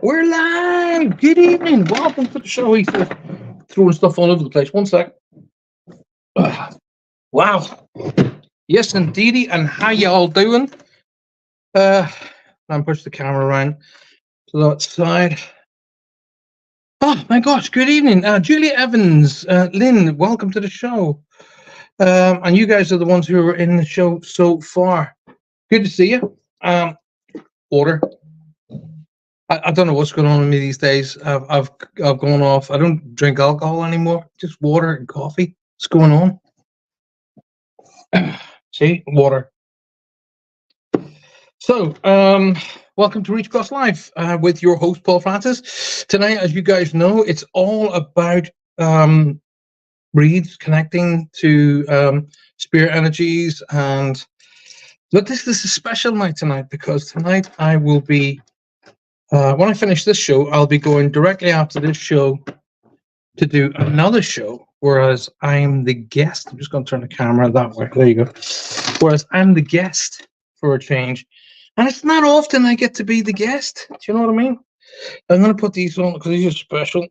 We're live. Good evening. Welcome to the show. He's throwing stuff all over the place. One sec. Wow. Yes, indeedy. And how y'all doing? I'm push the camera around to that side. Oh my gosh. Good evening, Julia Evans, Lynn. Welcome to the show. And you guys are the ones who are in the show so far. Good to see you. Water. I don't know what's going on with me these days. I've gone off. I don't drink alcohol anymore. Just water and coffee. What's going on? See, water. So, welcome to Reach Cross Life with your host Paul Francis. Tonight, as you guys know, it's all about reads, connecting to spirit energies, but this is a special night tonight because tonight I will be. When I finish this show, I'll be going directly after this show to do another show, whereas I'm the guest. I'm just going to turn the camera that way. There you go. Whereas I'm the guest for a change. And it's not often I get to be the guest. Do you know what I mean? I'm going to put these on because these are special.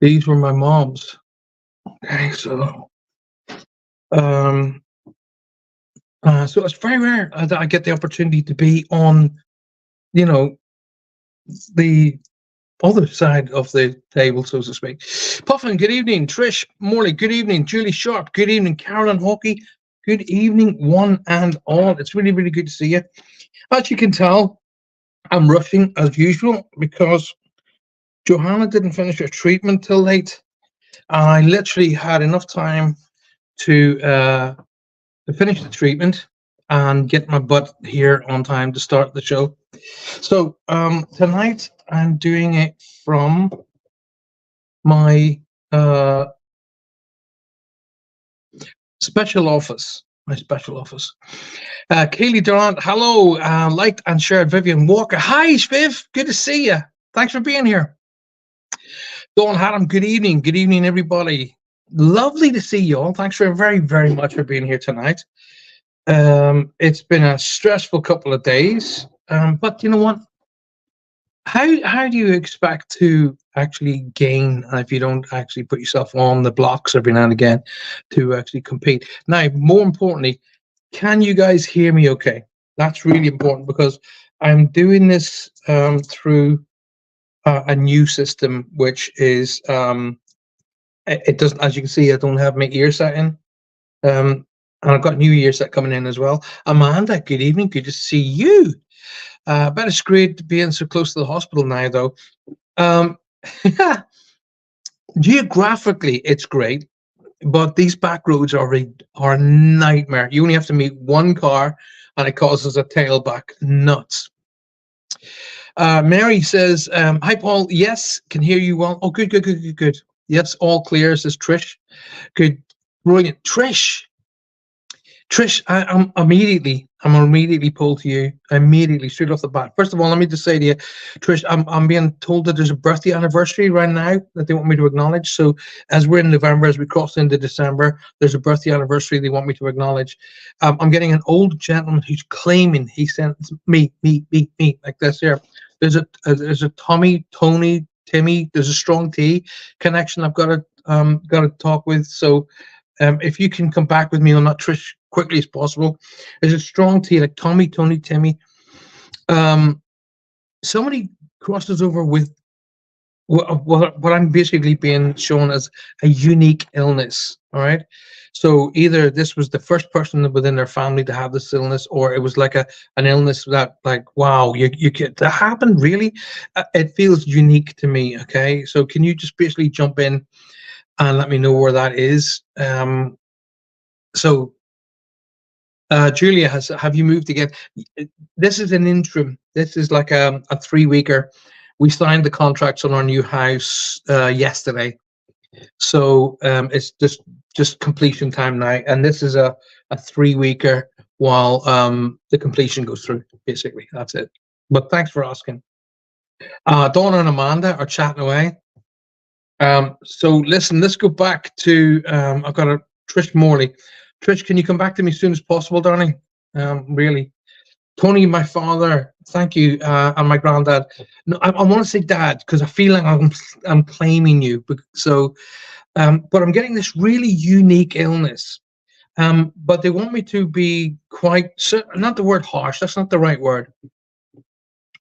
These were my mom's. Okay, so... so it's very rare that I get the opportunity to be on, you know, the other side of the table, so to speak. Puffin, good evening. Trish Morley, good evening. Julie Sharp, good evening. Carolyn Hawkey, good evening, one and all. It's really, really good to see you. As you can tell, I'm rushing as usual because Johanna didn't finish her treatment till late. I literally had enough time to finish the treatment and get my butt here on time to start the show. So tonight I'm doing it from my special office. Kaylee Durant, hello. Liked and shared Vivian Walker. Hi, Viv. Good to see you. Thanks for being here. Dawn Haddam, good evening. Good evening, everybody. Lovely to see you all. Thanks for very, very much for being here tonight. It's been a stressful couple of days, but you know what? How do you expect to actually gain if you don't actually put yourself on the blocks every now and again to actually compete? Now, more importantly, can you guys hear me okay? That's really important because I'm doing this through a new system, which is it doesn't, as you can see, I don't have my ear set in. And I've got new ear set coming in as well. Amanda, good evening. Good to see you. But it's great being so close to the hospital now, though. Geographically, it's great, but these back roads are a nightmare. You only have to meet one car, and it causes a tailback nuts. Mary says, "Hi, Paul. Yes, can hear you well. Oh, good. Yes, all clear," says Trish. Good, brilliant, Trish. I'm immediately pulled to you, immediately, straight off the bat. First of all, let me just say to you, Trish, I'm being told that there's a birthday anniversary right now that they want me to acknowledge. So as we're in November, as we cross into December, there's a birthday anniversary they want me to acknowledge. I'm getting an old gentleman who's claiming he sent me, like this here. There's a Tommy, Tony, Timmy, there's a strong T connection I've got to talk with. So if you can come back with me on that, Trish, quickly as possible. There's a strong T like Tommy, Tony, Timmy. Somebody crosses over with what I'm basically being shown as a unique illness. All right. So either this was the first person within their family to have this illness, or it was like an illness that, like, wow, you get that happened, really? It feels unique to me. Okay. So can you just basically jump in and let me know where that is? Julia, have you moved again? This is an interim. This is like a 3-weeker. We signed the contracts on our new house yesterday, so it's just completion time now. And this is a 3-weeker while the completion goes through. Basically, that's it. But thanks for asking. Donna and Amanda are chatting away. So listen, let's go back to I've got a Trish Morley. Trish, can you come back to me as soon as possible, darling? Really. Tony, my father, thank you, and my granddad. No, I want to say dad because I feel like I'm claiming you. So, but I'm getting this really unique illness. But they want me to be quite, not the word harsh, that's not the right word.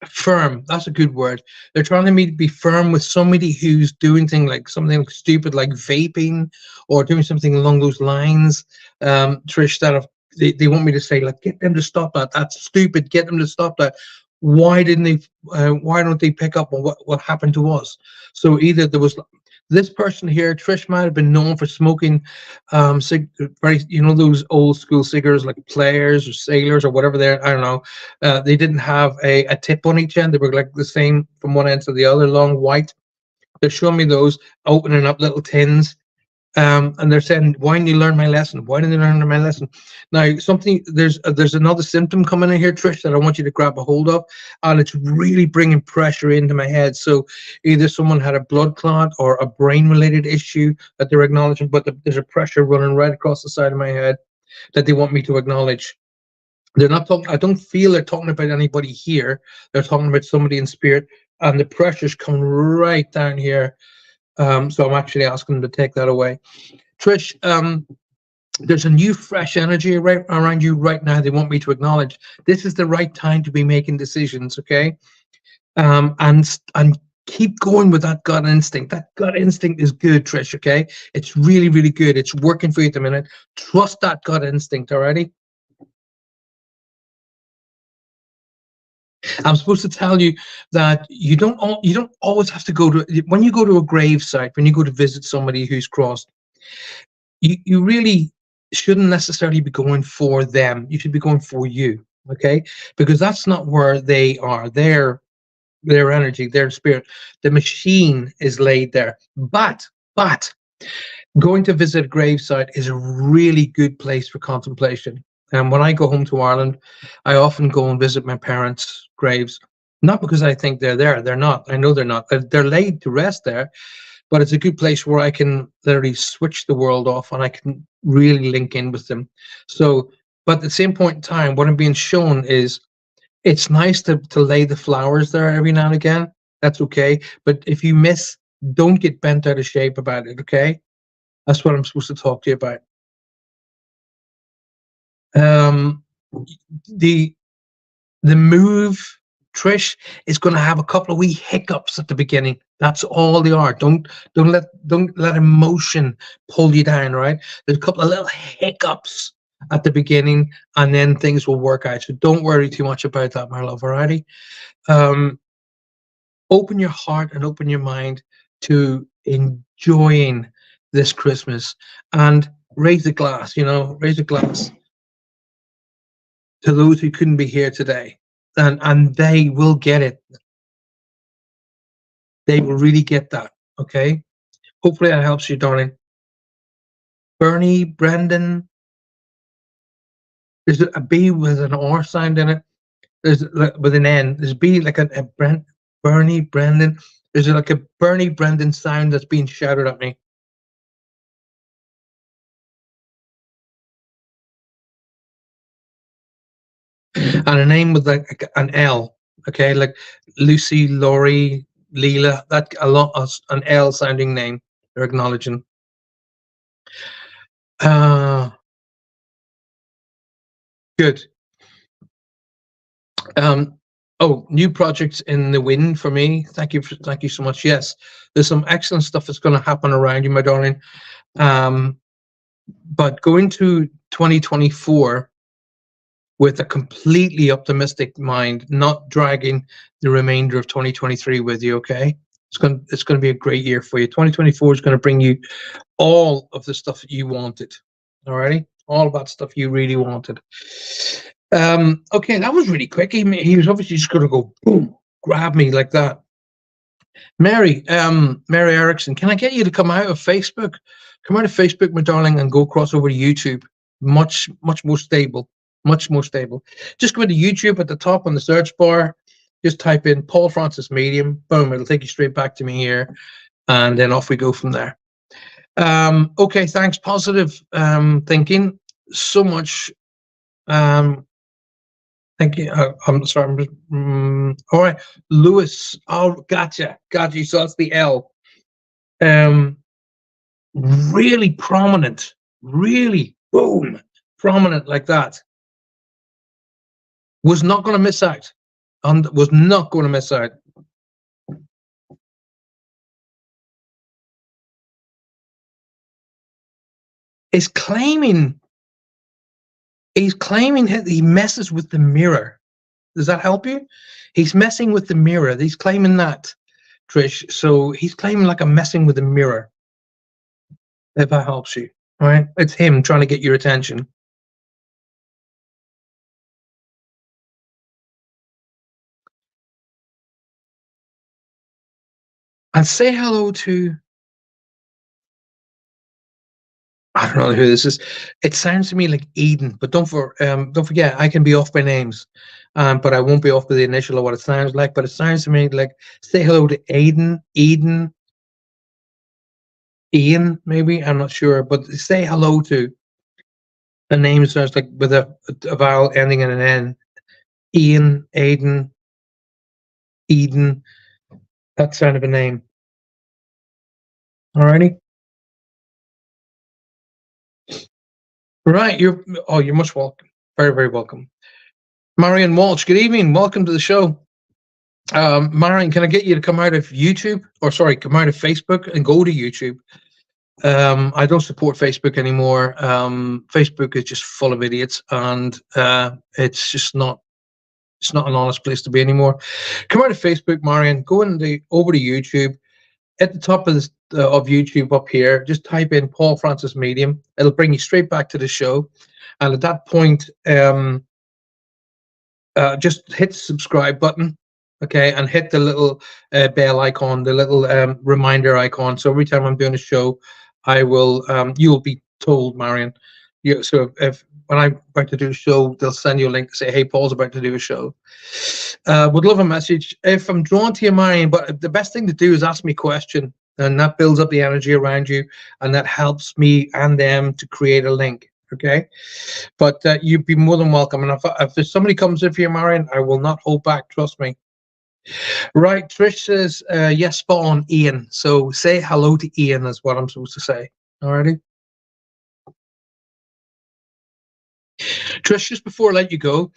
Firm, that's a good word. They're trying me to be firm with somebody who's doing something stupid like vaping or doing something along those lines. Trish, they want me to say, like, get them to stop that. That's stupid. Get them to stop that. Why didn't they? Why don't they pick up on what happened to us? So either there was this person here, Trish, might have been known for smoking very, those old school cigars like Players or Sailors or whatever they're, I don't know. They didn't have a tip on each end. They were like the same from one end to the other, long white. They're showing me those, opening up little tins. And they're saying, why didn't you learn my lesson? Why didn't you learn my lesson? Now, there's another symptom coming in here, Trish, that I want you to grab a hold of, and it's really bringing pressure into my head. So either someone had a blood clot or a brain-related issue that they're acknowledging, but there's a pressure running right across the side of my head that they want me to acknowledge. They're not talking. I don't feel they're talking about anybody here. They're talking about somebody in spirit, and the pressure's coming right down here. So I'm actually asking them to take that away. Trish, there's a new fresh energy around you right now. They want me to acknowledge this is the right time to be making decisions, okay? And keep going with that gut instinct. That gut instinct is good, Trish, okay? It's really, really good. It's working for you at the minute. Trust that gut instinct, alrighty? I'm supposed to tell you that you don't always have to go to, when you go to a grave site, when you go to visit somebody who's crossed, you really shouldn't necessarily be going for them. You should be going for you, okay? Because that's not where they are. Their energy, their spirit, the machine is laid there. But going to visit a grave site is a really good place for contemplation. And when I go home to Ireland, I often go and visit my parents' graves, not because I think they're there. They're not. I know they're not. They're laid to rest there, but it's a good place where I can literally switch the world off and I can really link in with them. So, but at the same point in time, what I'm being shown is it's nice to lay the flowers there every now and again. That's okay. But if you miss, don't get bent out of shape about it, okay? That's what I'm supposed to talk to you about. The move, Trish, is going to have a couple of wee hiccups at the beginning. That's all they are. Don't let emotion pull you down, right? There's a couple of little hiccups at the beginning, and then things will work out. So don't worry too much about that, my love, alrighty? Open your heart and open your mind to enjoying this Christmas, and raise a glass, raise a glass to those who couldn't be here today, and they will get it. They will really get that, okay? Hopefully that helps you, darling. Bernie, Brendan, there's a B with an R sound in it. There's with an N. There's B like a Bernie, Brendan. There's like a Bernie, Brendan sound that's being shouted at me. And a name with like an L, okay, like Lucy, Laurie, Leela, that a lot of an L sounding name they're acknowledging. Good. Oh, new projects in the wind for me. Thank you so much. Yes, there's some excellent stuff that's going to happen around you, my darling. But going to 2024 with a completely optimistic mind, not dragging the remainder of 2023 with you, okay? It's going to be a great year for you. 2024 is going to bring you all of the stuff that you wanted, all righty? All of that stuff you really wanted. Okay, that was really quick. He was obviously just going to go, boom, grab me like that. Mary Erickson, can I get you to come out of Facebook? Come out of Facebook, my darling, and go across over to YouTube. Much more stable. Much more stable. Just go into YouTube at the top on the search bar. Just type in Paul Francis Medium. Boom, it'll take you straight back to me here. And then off we go from there. Okay, thanks. Positive thinking. So much Thank you. I'm sorry. All right, Lewis. Oh, gotcha. So that's the L. Really prominent. Really, boom, prominent like that. Was not going to miss out. And was not going to miss out. He's claiming he messes with the mirror. Does that help you? He's messing with the mirror. He's claiming that, Trish. So he's claiming like I'm messing with the mirror. If that helps you, all right? It's him trying to get your attention. And say hello to, I don't know who this is. It sounds to me like Eden, but don't forget I can be off by names, but I won't be off by the initial of what it sounds like. But it sounds to me like say hello to Eden, Ian, maybe, I'm not sure, but say hello to a name sounds like with a vowel ending in an N. Ian, Aiden, Eden, that sound of a name. Alrighty. Right, you're much welcome. Very, very welcome. Marion Walsh, good evening. Welcome to the show. Marion, can I get you to come out of YouTube, or sorry, come out of Facebook and go to YouTube? I don't support Facebook anymore. Facebook is just full of idiots, and it's just not. It's not an honest place to be anymore. Come out of Facebook, Marion. Go over to YouTube. At the top of YouTube up here, just type in Paul Francis Medium. It'll bring you straight back to the show. And at that point, just hit the subscribe button, okay, and hit the little bell icon, the little reminder icon. So every time I'm doing a show, I will. You'll be told, Marion. So if when I'm about to do a show, they'll send you a link to say, "Hey, Paul's about to do a show." Would love a message. If I'm drawn to you, Marion, but the best thing to do is ask me a question, and that builds up the energy around you, and that helps me and them to create a link. Okay, but you'd be more than welcome. And if there's somebody comes in for you, Marion, I will not hold back. Trust me. Right, Trish says yes, spot on, Ian. So say hello to Ian is what I'm supposed to say. Alrighty. Trish, just before I let you go,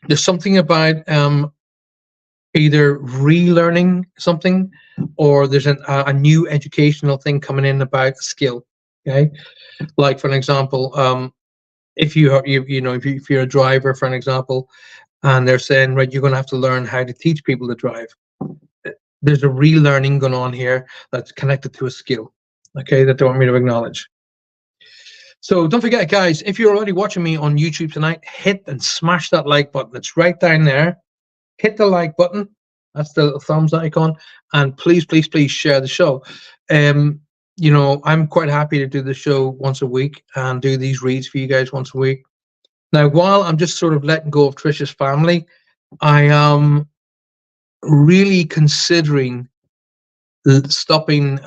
there's something about either relearning something or there's a new educational thing coming in about skill. Okay, like for an example, if you're a driver, for an example, and they're saying, right, you're going to have to learn how to teach people to drive. There's a relearning going on here that's connected to a skill, okay, that they want me to acknowledge. So don't forget, guys, if you're already watching me on YouTube tonight, hit and smash that like button. It's right down there. Hit the like button. That's the little thumbs icon. And please, please, please share the show. You know, I'm quite happy to do the show once a week and do these reads for you guys once a week. Now, while I'm just sort of letting go of Trisha's family, I am really considering stopping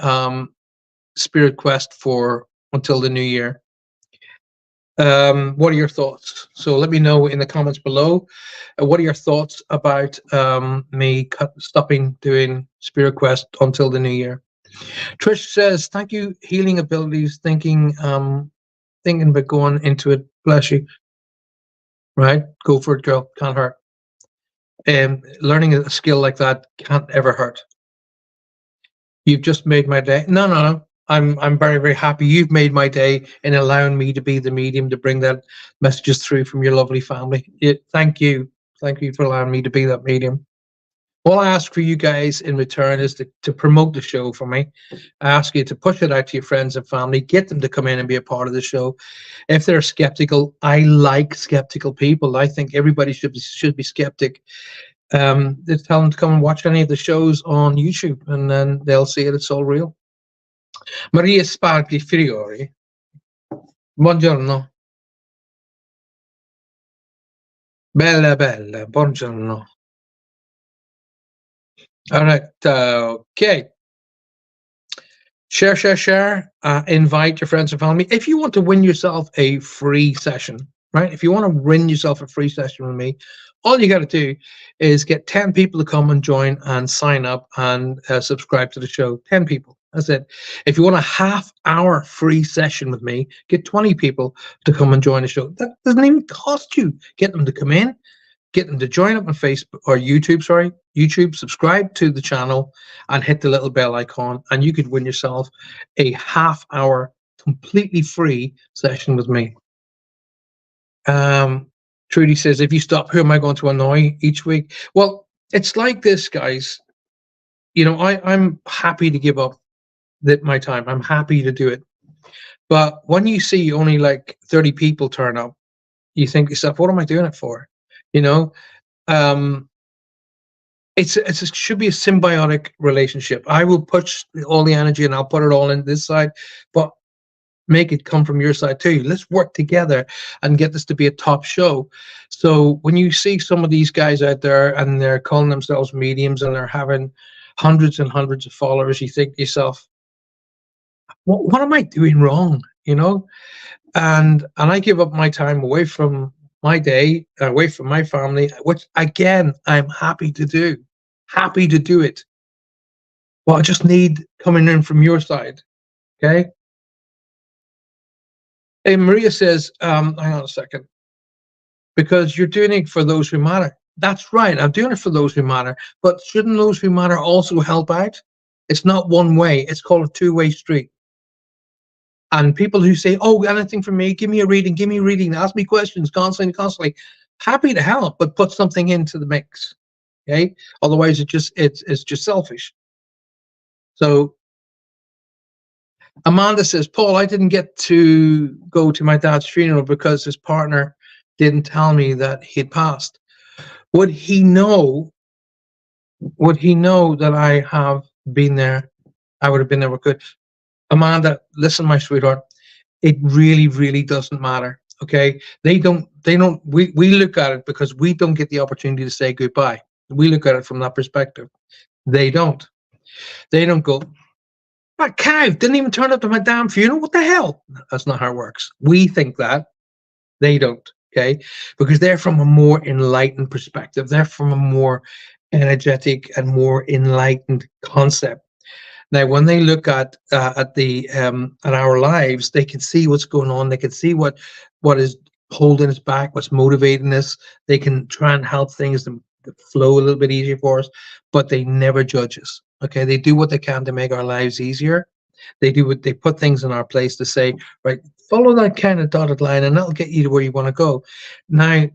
Spirit Quest for until the new year. What are your thoughts? So let me know in the comments below. What are your thoughts about me stopping doing Spirit Quest until the new year? Trish says, "Thank you, healing abilities. Thinking about going into it. Bless you. Right, go for it, girl. Can't hurt. Learning a skill like that can't ever hurt. You've just made my day. No. I'm very, very happy you've made my day in allowing me to be the medium to bring that messages through from your lovely family. Thank you for allowing me to be that medium. All I ask for you guys in return is to promote the show for me. I ask you to push it out to your friends and family, get them to come in and be a part of the show. If they're skeptical, I like skeptical people. I think everybody should be skeptic. Just tell them to come and watch any of the shows on YouTube, and then they'll see it. It's all real. Maria Spargli Friori. Buongiorno. Bella, buongiorno. All right, okay. Share. Invite your friends and family. If you want to win yourself a free session, right? If you want to win yourself a free session with me, all you got to do is get 10 people to come and join and sign up and subscribe to the show. 10 people. That's it. If you want a half-hour free session with me, get 20 people to come and join the show. That doesn't even cost you. Get them to come in, get them to join up on Facebook or YouTube, YouTube, subscribe to the channel and hit the little bell icon, and you could win yourself a half-hour completely free session with me. Trudy says, if you stop, who am I going to annoy each week? Well, it's like this, guys. You know, I'm happy to give up my time. I'm happy to do it. But when you see only like 30 people turn up, you think to yourself, what am I doing it for? You know, it should be a symbiotic relationship. I will push all the energy and I'll put it all in this side, but make it come from your side too. Let's work together and get this to be a top show. So when you see some of these guys out there and they're calling themselves mediums and they're having hundreds and hundreds of followers, you think to yourself, what am I doing wrong? You know, and I give up my time away from my day, away from my family, which again I'm happy to do it. Well, I just need coming in from your side. Okay. Hey, Maria says, hang on a second, because you're doing it for those who matter. That's right. I'm doing it for those who matter, but shouldn't those who matter also help out? It's not one way. It's called a two-way street. And people who say, oh, anything from me, give me a reading, ask me questions constantly, happy to help, but put something into the mix. Okay. Otherwise it's just selfish. So Amanda says, Paul, I didn't get to go to my dad's funeral because his partner didn't tell me that he'd passed. Would he know that I have been there? I would have been there with good. Amanda, listen, my sweetheart, it really, really doesn't matter. Okay. We look at it because we don't get the opportunity to say goodbye. We look at it from that perspective. They don't go, that cow didn't even turn up to my damn funeral. What the hell? That's not how it works. We think that. They don't. Okay. Because they're from a more enlightened perspective. They're from a more energetic and more enlightened concept. Now, when they look at our lives, they can see what's going on. They can see what is holding us back, what's motivating us. They can try and help things to flow a little bit easier for us, but they never judge us. Okay, they do what they can to make our lives easier. They put things in our place to say, right, follow that kind of dotted line, and that'll get you to where you want to go. Now,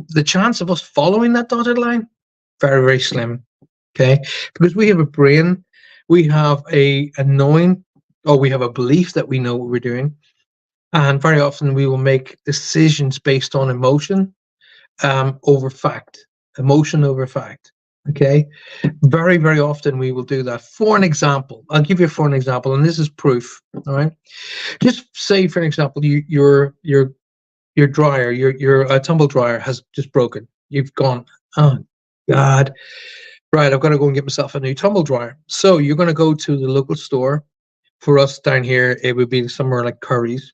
the chance of us following that dotted line, very, very slim. Okay, because we have a brain. We have a knowing, or we have a belief that we know what we're doing. And very often we will make decisions based on emotion over fact, emotion over fact. Okay. Very, very often we will do that. For an example, I'll give you an example, and this is proof. All right. Just say, for an example, your dryer, your tumble dryer has just broken. You've gone, oh God. Right, I've got to go and get myself a new tumble dryer. So you're going to go to the local store. For us down here, it would be somewhere like Curry's.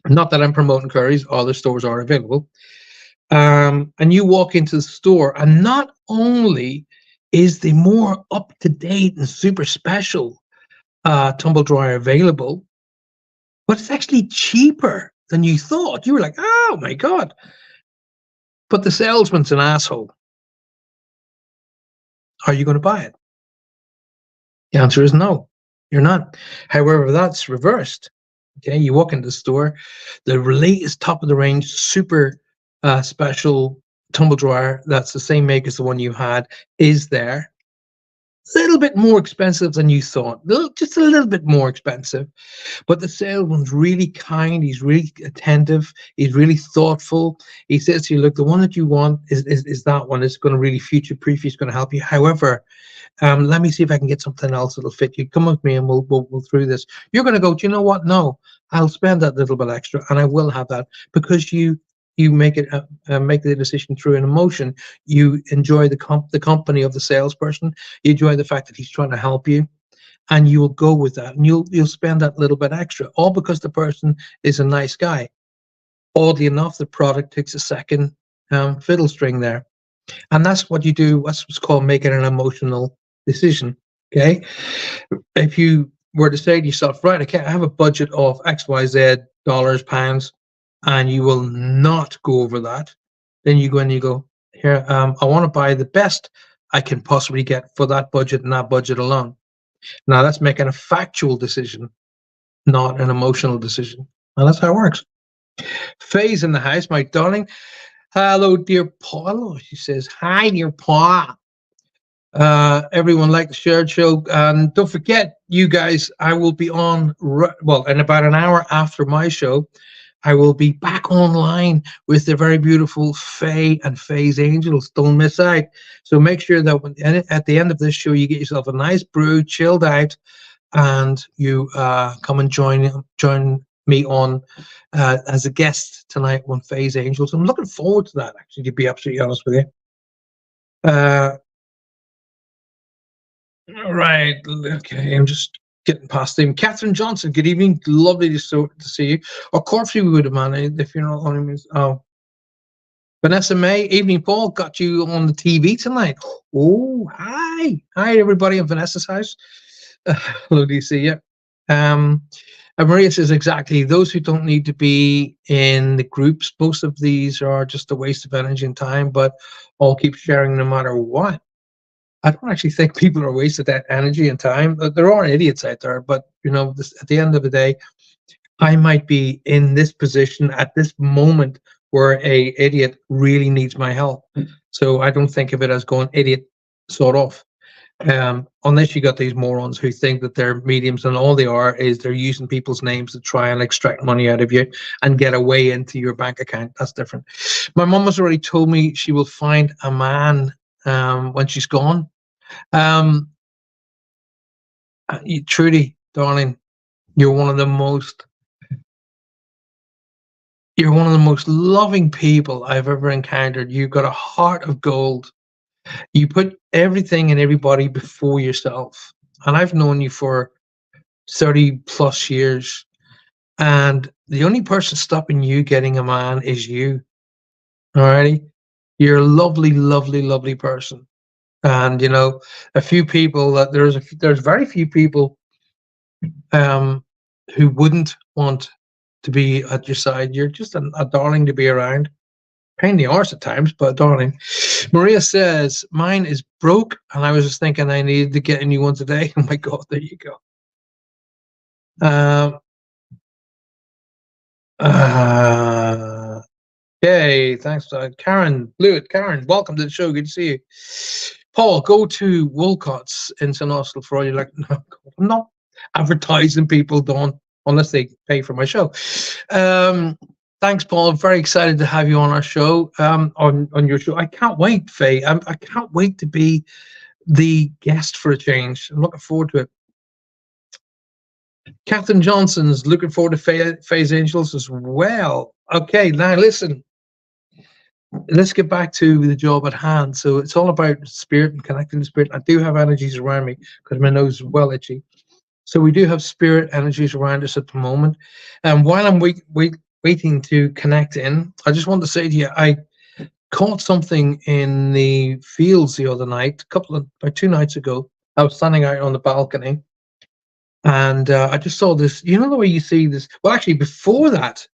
Not that I'm promoting Curry's, other stores are available. And you walk into the store, and not only is the more up-to-date and super special tumble dryer available, but it's actually cheaper than you thought. You were like, oh my God. But the salesman's an asshole. Are you going to buy it? The answer is no, you're not. However, that's reversed. Okay, you walk into the store, the latest top of the range, super special tumble dryer that's the same make as the one you had is there. A little bit more expensive than you thought, just a little bit more expensive. But the salesman's really kind, he's really attentive, he's really thoughtful. He says to you, look, the one that you want is that one. It's going to really future-proof, it's going to help you. However, let me see if I can get something else that'll fit you. Come with me and we'll through this. You're going to go, do you know what? No, I'll spend that little bit extra and I will have that, because you make it make the decision through an emotion. You enjoy the company of the salesperson. You enjoy the fact that he's trying to help you, and you'll go with that, and you'll spend that little bit extra, all because the person is a nice guy. Oddly enough, the product takes a second fiddle string there. And that's what you do. That's what's called making an emotional decision. Okay. If you were to say to yourself, right, okay, I have a budget of XYZ dollars, pounds, and you will not go over that, then you go and you go, here, I want to buy the best I can possibly get for that budget and that budget alone. Now that's making a factual decision, not an emotional decision. And that's how it works. Faye's in the house, my darling. Hello, dear Paul. She says, hi, dear Paul. Everyone like the shared show. And don't forget, you guys, I will be on, well, in about an hour after my show, I will be back online with the very beautiful Faye and Faye's Angels. Don't miss out. So make sure that at the end of this show, you get yourself a nice brew, chilled out, and you come and join me on as a guest tonight on Faye's Angels. I'm looking forward to that, actually, to be absolutely honest with you. All right, okay, I'm just getting past him. Catherine Johnson, good evening. Lovely to see you. Or Corfu, we would have managed if you're not on him. Oh, Vanessa May, evening, Paul. Got you on the TV tonight. Oh, hi, everybody in Vanessa's house. Lovely to see you. And Maria says exactly. Those who don't need to be in the groups, most of these are just a waste of energy and time, but all keep sharing no matter what. I don't actually think people are wasted that energy and time. There are idiots out there, but at the end of the day, I might be in this position at this moment where a idiot really needs my help. So I don't think of it as going idiot sort of. Unless you got these morons who think that they're mediums and all they are is they're using people's names to try and extract money out of you and get away into your bank account. That's different. My mum has already told me she will find a man when she's gone. Trudy, darling, you're one of the most loving people I've ever encountered. You've got a heart of gold. You put everything and everybody before yourself. And I've known you for 30 plus years. And the only person stopping you getting a man is you. Alrighty? You're a lovely, lovely, lovely person. And a few people that there's very few people who wouldn't want to be at your side. You're just a darling to be around. Pain in the arse at times, but darling. Maria says, mine is broke, and I was just thinking I needed to get a new one today. Oh my God, there you go. Okay, thanks. Karen Blewett, Karen, welcome to the show. Good to see you. Paul, go to Wolcott's in St. Austell for all you like. No, I'm not advertising people, don't, unless they pay for my show. Thanks, Paul. I'm very excited to have you on our show, on your show. I can't wait, Faye. I can't wait to be the guest for a change. I'm looking forward to it. Catherine Johnson's looking forward to Faye's Angels as well. Okay, now listen. Let's get back to the job at hand. So it's all about spirit and connecting to spirit. I do have energies around me because my nose is well itchy. So we do have spirit energies around us at the moment. And while I'm waiting to connect in, I just want to say to you, I caught something in the fields the other night, about 2 nights ago. I was standing out on the balcony, and I just saw this. You know the way you see this? Well, actually, before that,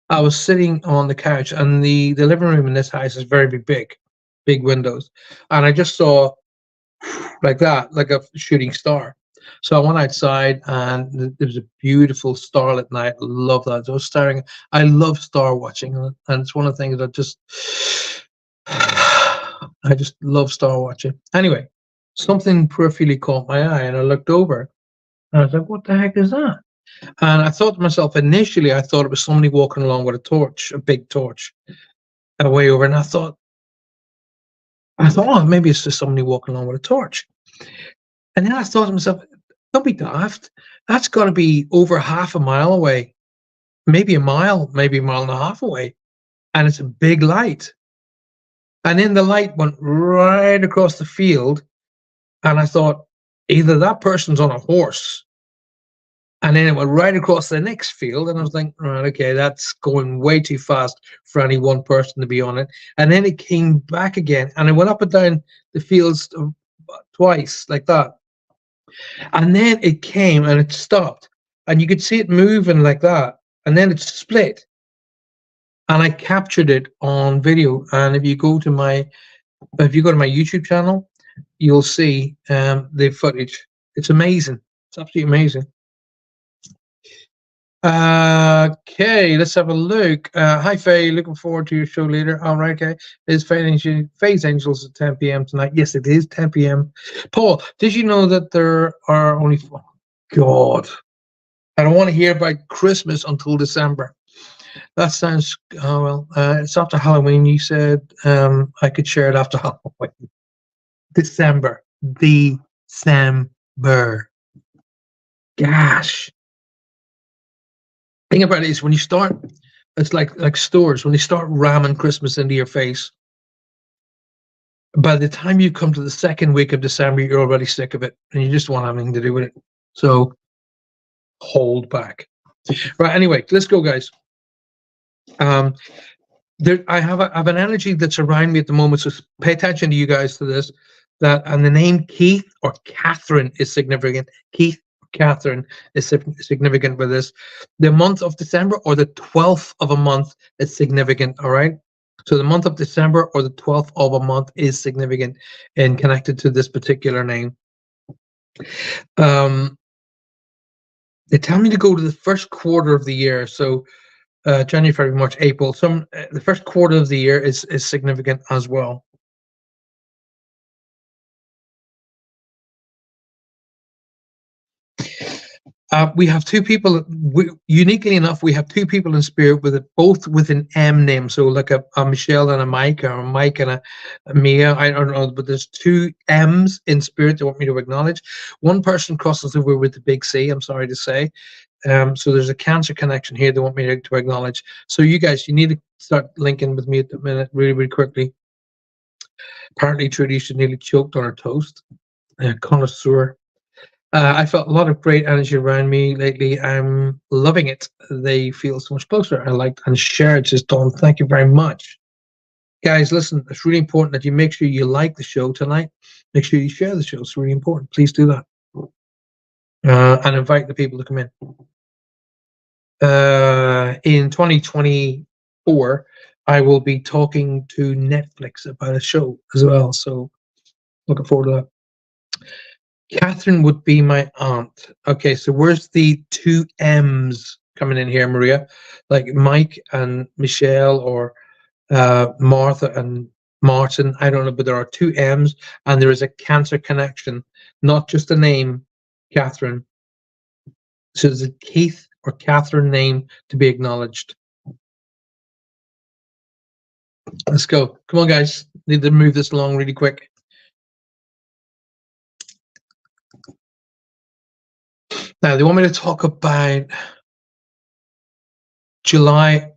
I was sitting on the couch, and the living room in this house is very big windows, and I just saw like that, like a shooting star. So I went outside, and there was a beautiful starlit night. I love that. I was staring. I love star watching, and it's one of the things that I just love star watching. Anyway, something peripherally caught my eye, and I looked over, and I was like, "What the heck is that?" And I thought to myself, initially, I thought it was somebody walking along with a torch, a big torch, way over. And I thought, oh, maybe it's just somebody walking along with a torch. And then I thought to myself, don't be daft. That's got to be over half a mile away, maybe a mile and a half away. And it's a big light. And then the light went right across the field. And I thought, either that person's on a horse And then it went right across the next field, and I was like, right, okay, that's going way too fast for any one person to be on it. And then it came back again, and it went up and down the fields twice, like that. And then it came and it stopped, and you could see it moving like that, and then it split. And I captured it on video. And if you go to my YouTube channel, you'll see the footage. It's amazing. It's absolutely amazing. Okay, let's have a look. Hi Faye, looking forward to your show later. All right, okay. Is Faye's Angels at 10 p.m. tonight? Yes, it is 10 p.m. Paul, did you know that there are only God? I don't want to hear about Christmas until December. That sounds it's after Halloween. You said I could share it after Halloween. December. Gosh. Thing about it is when you start, it's like stores, when they start ramming Christmas into your face, by the time you come to the second week of December, you're already sick of it and you just want anything to do with it. So hold back. Right, anyway, let's go, guys. I have an energy that's around me at the moment, so pay attention to you guys to this. And the name Keith or Catherine is significant. Keith Catherine is significant with this. The month of December or the 12th of a month is significant, all right? So the month of December or the 12th of a month is significant and connected to this particular name. They tell me to go to the first quarter of the year. So January, February, March, April. The first quarter of the year is significant as well. We have two people. Uniquely enough, we have two people in spirit both with an M name. So like a Michelle and a Mike, or a Mike and a Mia. I don't know, but there's two M's in spirit they want me to acknowledge. One person crosses over with the big C. I'm sorry to say. So there's a Cancer connection here they want me to acknowledge. So you guys, you need to start linking with me at the minute, really, really quickly. Apparently, Trudy should nearly choked on her toast. Connoisseur. I felt a lot of great energy around me lately. I'm loving it. They feel so much closer. I liked and shared. Says Dawn, thank you very much. Guys, listen, it's really important that you make sure you like the show tonight. Make sure you share the show. It's really important. Please do that. And invite the people to come in. In 2024, I will be talking to Netflix about a show as well. So looking forward to that. Catherine would be my aunt. Okay, so where's the two M's coming in here, Maria? Like Mike and Michelle, or Martha and Martin. I don't know, but there are two M's, and there is a Cancer connection, not just a name, Catherine. So there's a Keith or Catherine name to be acknowledged. Let's go. Come on, guys. Need to move this along really quick. Now, they want me to talk about July.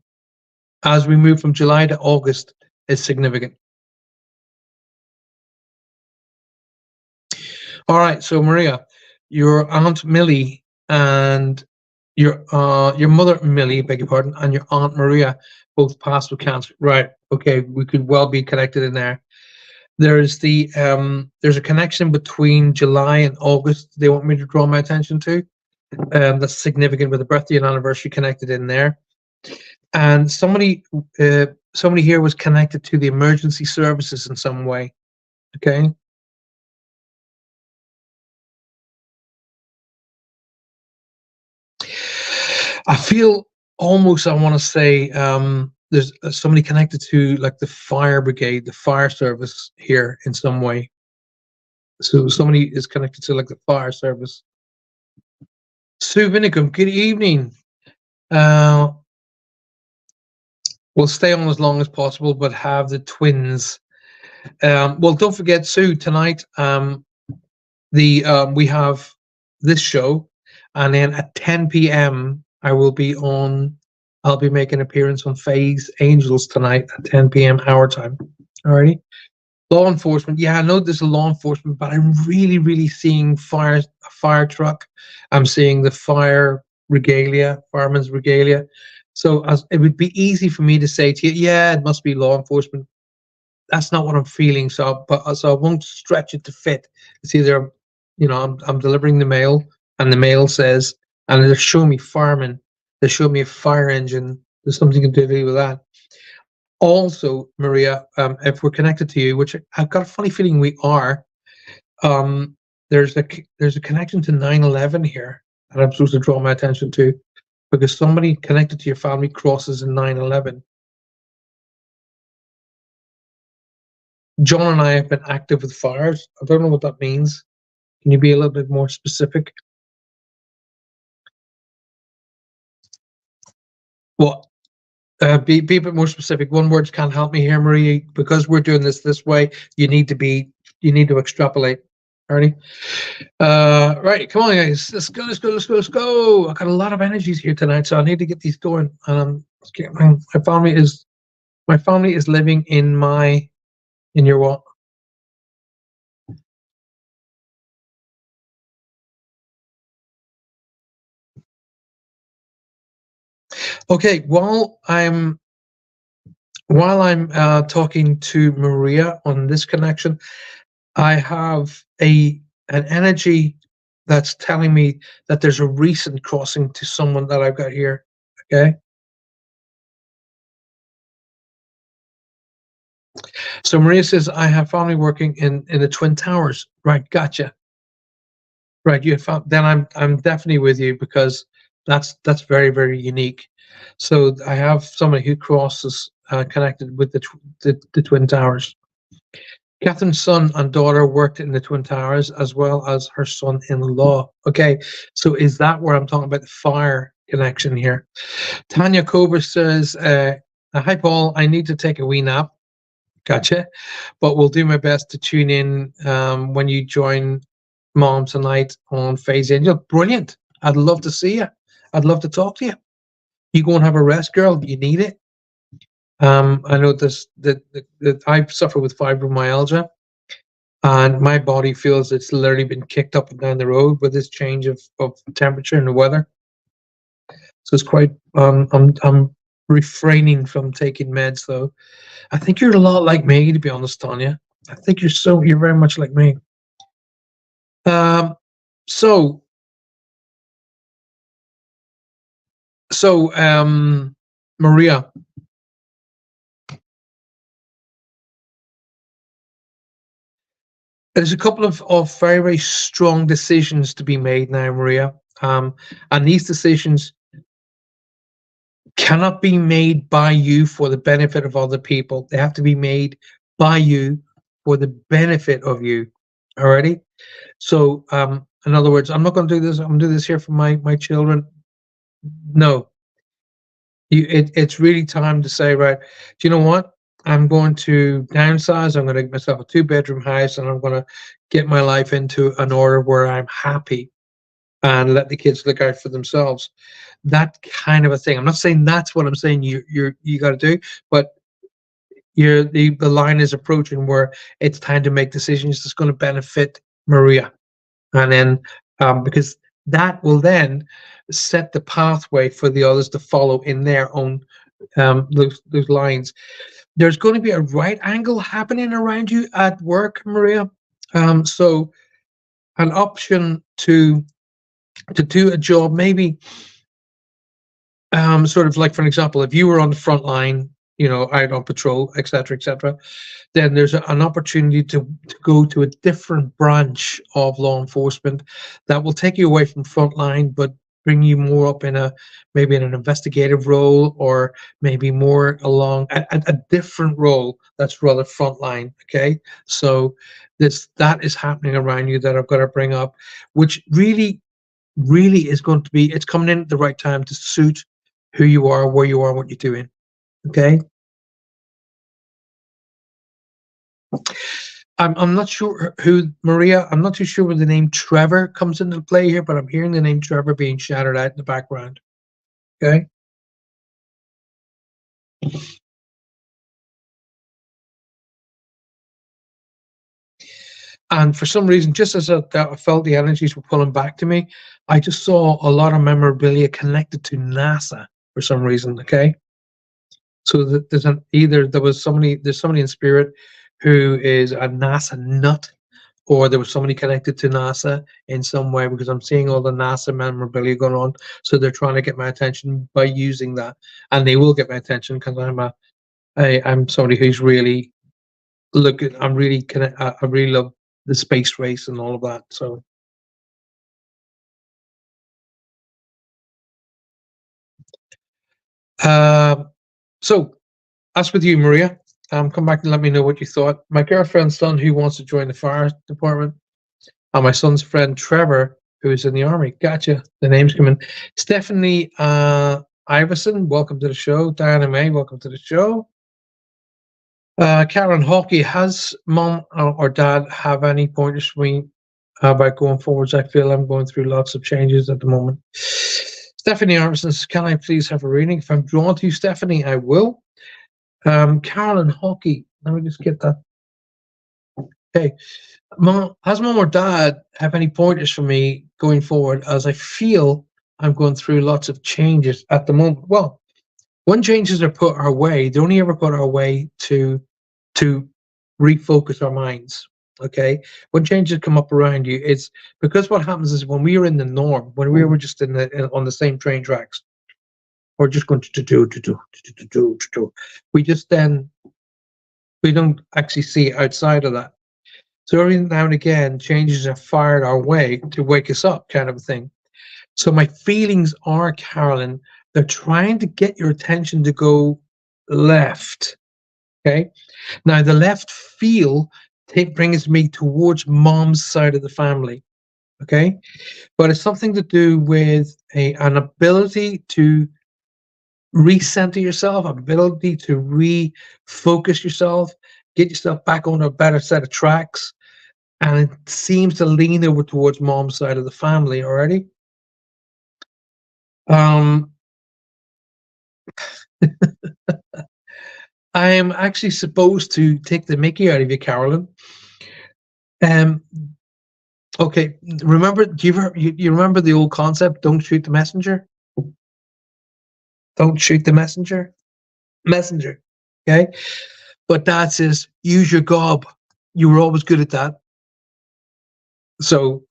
As we move from July to August, is significant. All right, so Maria, your Aunt Millie and your mother Millie, beg your pardon, and your Aunt Maria both passed with cancer. Right. Okay, we could well be connected in there. There's a connection between July and August they want me to draw my attention to. That's significant with the birthday and anniversary connected in there. And somebody here was connected to the emergency services in some way. Okay. I feel almost, I want to say, there's somebody connected to like the fire brigade, the fire service here in some way. So somebody is connected to like the fire service. Sue Vinicum, good evening. We'll stay on as long as possible, but have the twins. Well, don't forget, Sue, tonight we have this show, and then at 10 p.m. I'll be making an appearance on Faye's Angels tonight at 10 p.m. our time. Alrighty. Law enforcement. Yeah, I know there's a law enforcement, but I'm really, really seeing a fire truck. I'm seeing the fire regalia, fireman's regalia. So as it would be easy for me to say to you, yeah, it must be law enforcement. That's not what I'm feeling. So I won't stretch it to fit. It's either, I'm delivering the mail, and the mail says, and they're showing me firemen. They show me a fire engine. There's something to do with that. Also, Maria, if we're connected to you, which I've got a funny feeling we are, um, there's a connection to 9/11 here that I'm supposed to draw my attention to, because somebody connected to your family crosses in 9/11. John and I have been active with fires. I don't know what that means. Can you be a little bit more specific? What? Be a bit more specific. One words can't help me here, Marie. Because we're doing this way, you need to extrapolate. Alrighty. Right, come on, guys. Let's go. Let's go. Let's go. Let's go. I got a lot of energies here tonight, so I need to get these going. My family is living in your what? Okay. While I'm talking to Maria on this connection, I have a an energy that's telling me that there's a recent crossing to someone that I've got here. Okay. So Maria says I have family working in the Twin Towers. Right, gotcha. Right, you have found, then I'm definitely with you, because that's very, very unique. So I have somebody who crosses, connected with the Twin Towers. Catherine's son and daughter worked in the Twin Towers, as well as her son-in-law. Okay, so is that where I'm talking about the fire connection here? Tanya Cobra says, "Hi Paul, I need to take a wee nap." Gotcha. But we'll do my best to tune in, when you join Mom tonight on Phase Angel. Brilliant. I'd love to see you. I'd love to talk to you. You go and have a rest, girl. You need it. I know that I suffer with fibromyalgia, and my body feels it's literally been kicked up and down the road with this change of temperature and the weather. So it's quite. I'm refraining from taking meds, though. I think you're a lot like me, to be honest, Tanya. I think you're very much like me. Um, so so Maria, there's a couple of very, very strong decisions to be made now, Maria. And these decisions cannot be made by you for the benefit of other people. They have to be made by you for the benefit of you. Alrighty. So, in other words, I'm not going to do this. I'm going to do this here for my children. No, it's really time to say, right, do you know what? I'm going to downsize. I'm going to get myself a two-bedroom house, and I'm going to get my life into an order where I'm happy and let the kids look out for themselves. That kind of a thing. I'm not saying that's what I'm saying you got to do, but the line is approaching where it's time to make decisions that's going to benefit Maria. And then, because that will then set the pathway for the others to follow in their own, those lines. There's going to be a right angle happening around you at work, Maria. So an option to do a job, maybe, sort of like, for example, if you were on the front line, out on patrol, etc., then there's an opportunity to go to a different branch of law enforcement that will take you away from front line, but bring you more up in maybe in an investigative role, or maybe more along a different role that's rather frontline. Okay, so that is happening around you that I've got to bring up, which really is going to be, it's coming in at the right time to suit who you are, where you are, what you're doing. Okay. I'm not sure who, Maria. I'm not too sure where the name Trevor comes into play here, but I'm hearing the name Trevor being shouted out in the background. Okay. And for some reason, just as I felt the energies were pulling back to me, I just saw a lot of memorabilia connected to NASA for some reason. Okay, so there's somebody in spirit who is a NASA nut, or there was somebody connected to NASA in some way, because I'm seeing all the NASA memorabilia going on. So they're trying to get my attention by using that, and they will get my attention because I'm somebody who's really looking. I'm really connect. I really love the space race and all of that. So uh, so that's with you, Maria. Come back and let me know what you thought. My girlfriend's son, who wants to join the fire department, and my son's friend Trevor, who is in the army. Gotcha. The names come in. Stephanie Iverson, welcome to the show. Diana May, welcome to the show. Karen Hockey, has mom or dad have any pointers for me about going forwards? I feel I'm going through lots of changes at the moment. Stephanie Iverson says, can I please have a reading? If I'm drawn to you, Stephanie, I will. Carolyn Hockey, let me just get that. Okay. Has mom or dad have any pointers for me going forward, as I feel I'm going through lots of changes at the moment? Well, when changes are put our way, they only ever put our way to refocus our minds. Okay, when changes come up around you, it's because what happens is when we are in the norm, when we were just on the same train tracks, or just going to do, we just then we don't actually see outside of that. So every now and again, changes are fired our way to wake us up, kind of a thing. So my feelings are, Carolyn, they're trying to get your attention to go left. Okay. Now the left feel brings me towards mom's side of the family. Okay. But it's something to do with an ability to recenter yourself, ability to refocus yourself, get yourself back on a better set of tracks. And it seems to lean over towards mom's side of the family already. I am actually supposed to take the mickey out of you, Carolyn. Okay, remember? Do you remember the old concept? Don't shoot the messenger. Don't shoot the messenger. Messenger. Okay, but Dad says use your gob. You were always good at that. So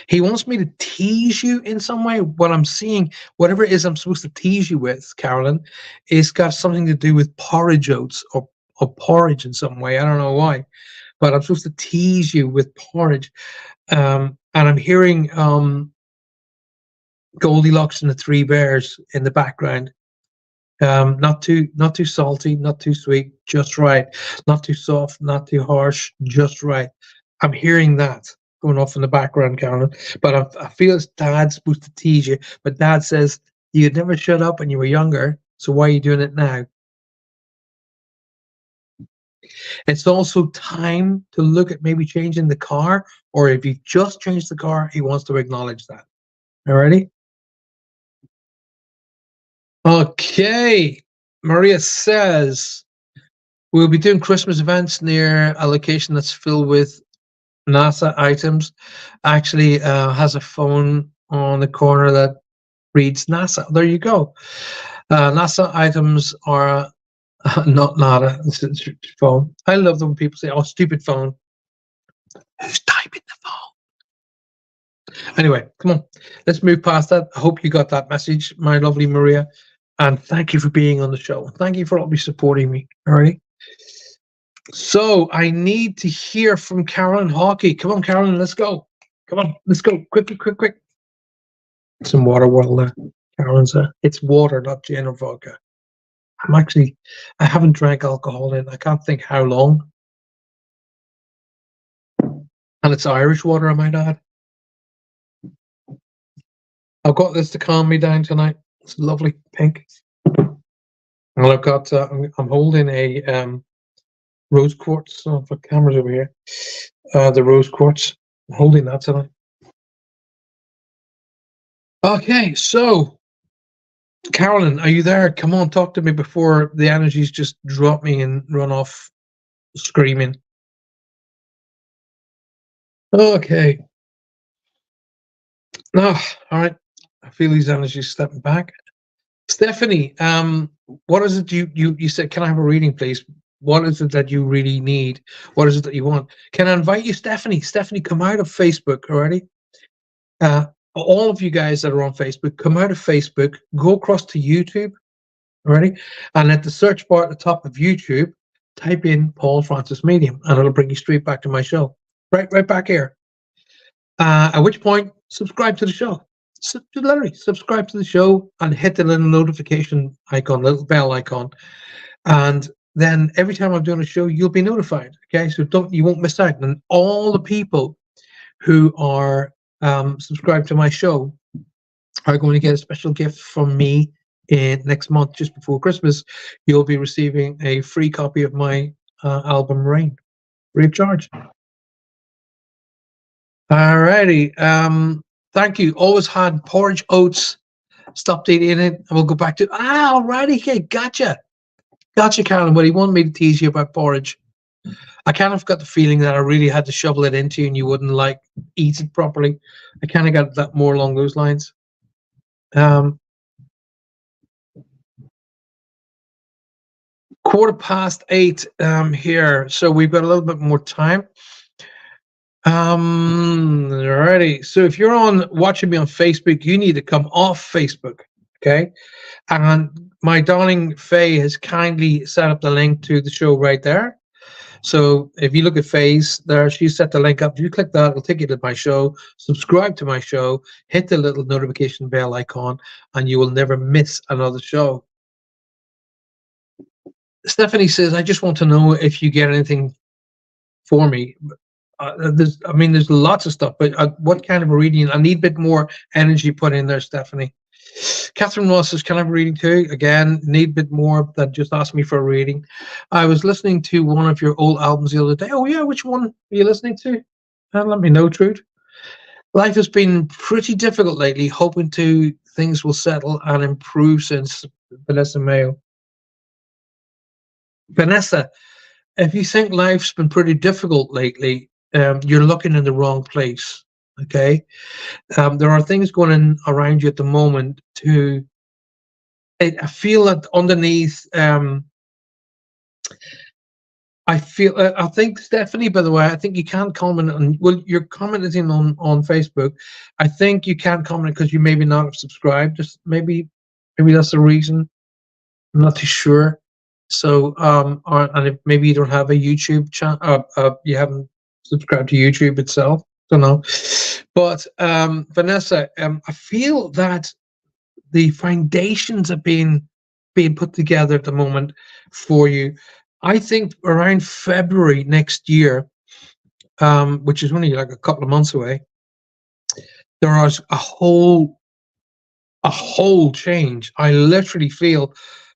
he wants me to tease you in some way. What I'm seeing, whatever it is I'm supposed to tease you with, Carolyn, is got something to do with porridge oats or porridge in some way. I don't know why, but I'm supposed to tease you with porridge. And I'm hearing Goldilocks and the Three Bears in the background. Not too salty, not too sweet, just right. Not too soft, not too harsh, just right. I'm hearing that going off in the background, Carolyn. But I feel it's Dad's supposed to tease you. But Dad says you'd never shut up when you were younger, so why are you doing it now? It's also time to look at maybe changing the car, or if you just changed the car, he wants to acknowledge that. Alrighty? Okay. Maria says we'll be doing Christmas events near a location that's filled with NASA items. Actually, has a phone on the corner that reads NASA. There you go. NASA items are not nada. It's a phone. I love them when people say, "Oh, stupid phone." Who's typing the phone? Anyway, come on. Let's move past that. I hope you got that message, my lovely Maria. And thank you for being on the show. Thank you for always supporting me. All right. So I need to hear from Carolyn Hockey. Come on, Carolyn, let's go. Come on, let's go. Quick. Some water while Carolyn's there. It's water, not gin or vodka. I haven't drank alcohol in I can't think how long. And it's Irish water, I might add. I've got this to calm me down tonight. It's lovely pink. And I've got, I'm holding a rose quartz. Oh, I've got cameras over here. The rose quartz. I'm holding that tonight. Okay, so Carolyn, are you there? Come on, talk to me before the energies just drop me and run off screaming. Okay. No, all right. I feel these energies stepping back. Stephanie, what is it you said? Can I have a reading, please? What is it that you really need? What is it that you want? Can I invite you, Stephanie? Stephanie, come out of Facebook already. Uh, all of you guys that are on Facebook, come out of Facebook, go across to YouTube already, and at the search bar at the top of YouTube, type in Paul Francis Medium, and it'll bring you straight back to my show, right back here. At which point, subscribe to the show. Literally, subscribe to the show and hit the little notification icon, little bell icon, and then every time I'm doing a show, you'll be notified. Okay, so you won't miss out. And all the people who are subscribed to my show are going to get a special gift from me in next month, just before Christmas. You'll be receiving a free copy of my album Rain, free of charge. Alrighty. Thank you. Always had porridge oats. Stopped eating it, and we'll go back to alrighty. Okay, gotcha, Carolyn. But he wanted me to tease you about porridge. I kind of got the feeling that I really had to shovel it into you, and you wouldn't like eat it properly. I kind of got that more along those lines. 8:15 here, so we've got a little bit more time. Alrighty. So if you're watching me on Facebook, you need to come off Facebook, okay? And my darling Faye has kindly set up the link to the show right there. So if you look at Faye's there, she set the link up. If you click that, it'll take you to my show. Subscribe to my show, hit the little notification bell icon, and you will never miss another show. Stephanie says, I just want to know if you get anything for me. There's lots of stuff, but what kind of a reading? I need a bit more energy put in there, Stephanie. Catherine Ross says, can I have a reading too? Again, need a bit more than just ask me for a reading. I was listening to one of your old albums the other day. Oh yeah, which one are you listening to? Let me know, Trude. Life has been pretty difficult lately, hoping things will settle and improve since Vanessa Mayo. Vanessa, if you think life's been pretty difficult lately, you're looking in the wrong place. Okay, there are things going on around you at the moment. I feel that underneath. I think Stephanie. By the way, I think you can't comment on. Well, you're commenting on Facebook. I think you can't comment because you maybe not have subscribed. Just maybe that's the reason. I'm not too sure. So, and if maybe you don't have a YouTube channel, you haven't subscribed to YouTube itself. Don't know. But Vanessa, I feel that the foundations are being put together at the moment for you. I think around February next year, which is only like a couple of months away, there is a whole change. I literally feel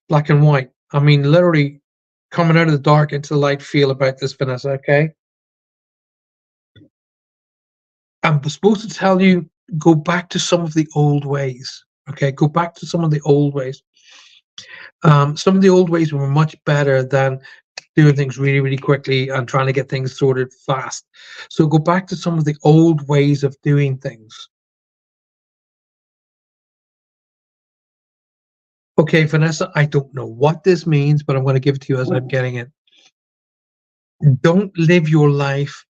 black and white. I mean, literally coming out of the dark into the light feel about this, Vanessa, okay? I'm supposed to tell you, go back to some of the old ways, okay? Go back to some of the old ways. Some of the old ways were much better than doing things really, really quickly and trying to get things sorted fast. So go back to some of the old ways of doing things. Okay, Vanessa, I don't know what this means, but I'm going to give it to you as I'm getting it. Don't live your life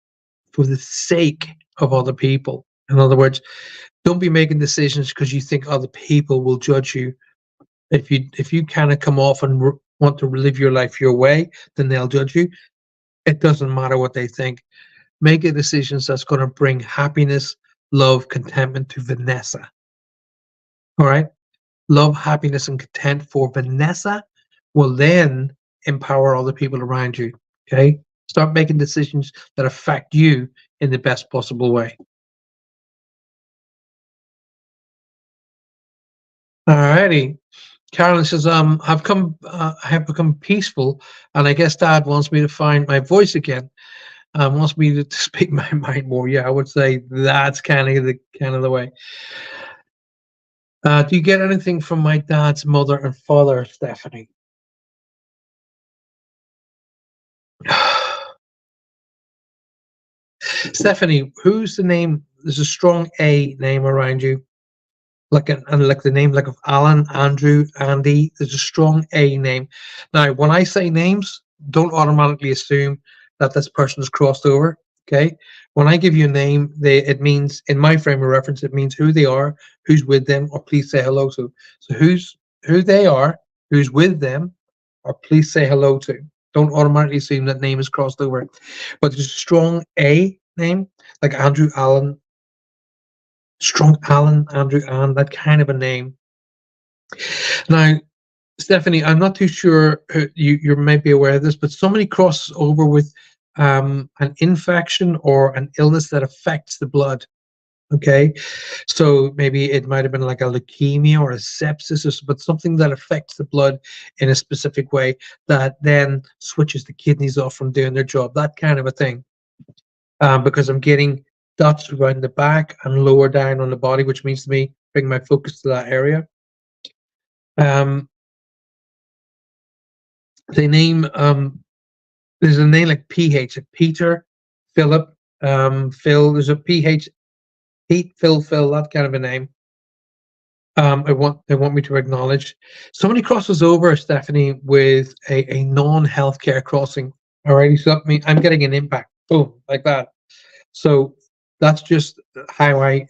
for the sake of other people. In other words, don't be making decisions because you think other people will judge you. If you kind of come off and want to live your life your way, then they'll judge you. It doesn't matter what they think. Make a decision that's going to bring happiness, love, contentment to Vanessa. All right? Love, happiness, and content for Vanessa will then empower other people around you. Okay? Start making decisions that affect you in the best possible way. All righty. Carolyn says, I have become peaceful, and I guess Dad wants me to find my voice again. Wants me to speak my mind more. Yeah, I would say that's kind of the way. Do you get anything from my dad's mother and father, Stephanie? Stephanie, who's the name? There's a strong A name around you, like the name like of Alan, Andrew, Andy. There's a strong A name. Now, when I say names, don't automatically assume that this person is crossed over. Okay, when I give you a name, it means, in my frame of reference, it means who they are, who's with them, or please say hello to. So who they are, who's with them, or please say hello to. Don't automatically assume that name is crossed over. But there's a strong A name, like Andrew, Alan, strong Alan, Andrew, Ann, that kind of a name. Now, Stephanie, I'm not too sure, you may be aware of this, but somebody crosses over with an infection or an illness that affects the blood. Okay, so maybe it might have been like a leukemia or a sepsis, but something that affects the blood in a specific way that then switches the kidneys off from doing their job, that kind of a thing. Because I'm getting dots around the back and lower down on the body, which means to me bring my focus to that area. They name there's a name like PH, like Peter, Philip, Phil. There's a PH, Pete, Phil, that kind of a name. They want me to acknowledge. Somebody crosses over, Stephanie, with a non-healthcare crossing. Alrighty, so I'm getting an impact. Boom, like that. So that's just how I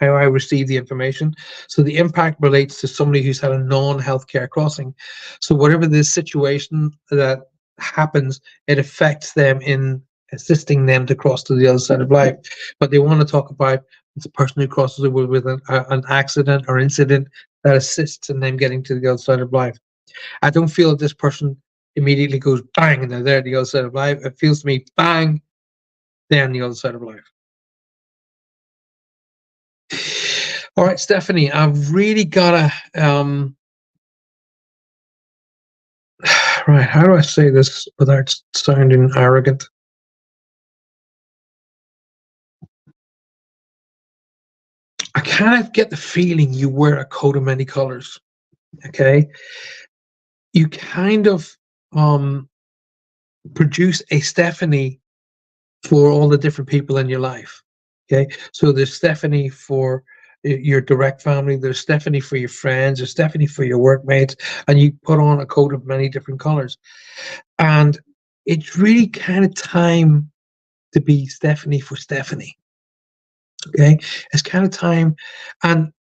receive the information. So the impact relates to somebody who's had a non-healthcare crossing. So whatever the situation that happens, it affects them in assisting them to cross to the other side of life. But they want to talk about the person who crosses over with an accident or incident that assists in them getting to the other side of life. I don't feel that this person immediately goes bang and they're there at the other side of life. It feels to me bang, they're on the other side of life. All right, Stephanie, I've really gotta right, how do I say this without sounding arrogant? I kind of get the feeling you wear a coat of many colors. Okay, you kind of produce a Stephanie for all the different people in your life. Okay, so there's Stephanie for your direct family, there's Stephanie for your friends, there's Stephanie for your workmates, and you put on a coat of many different colors. And it's really kind of time to be Stephanie for Stephanie. Okay, it's kind of time, and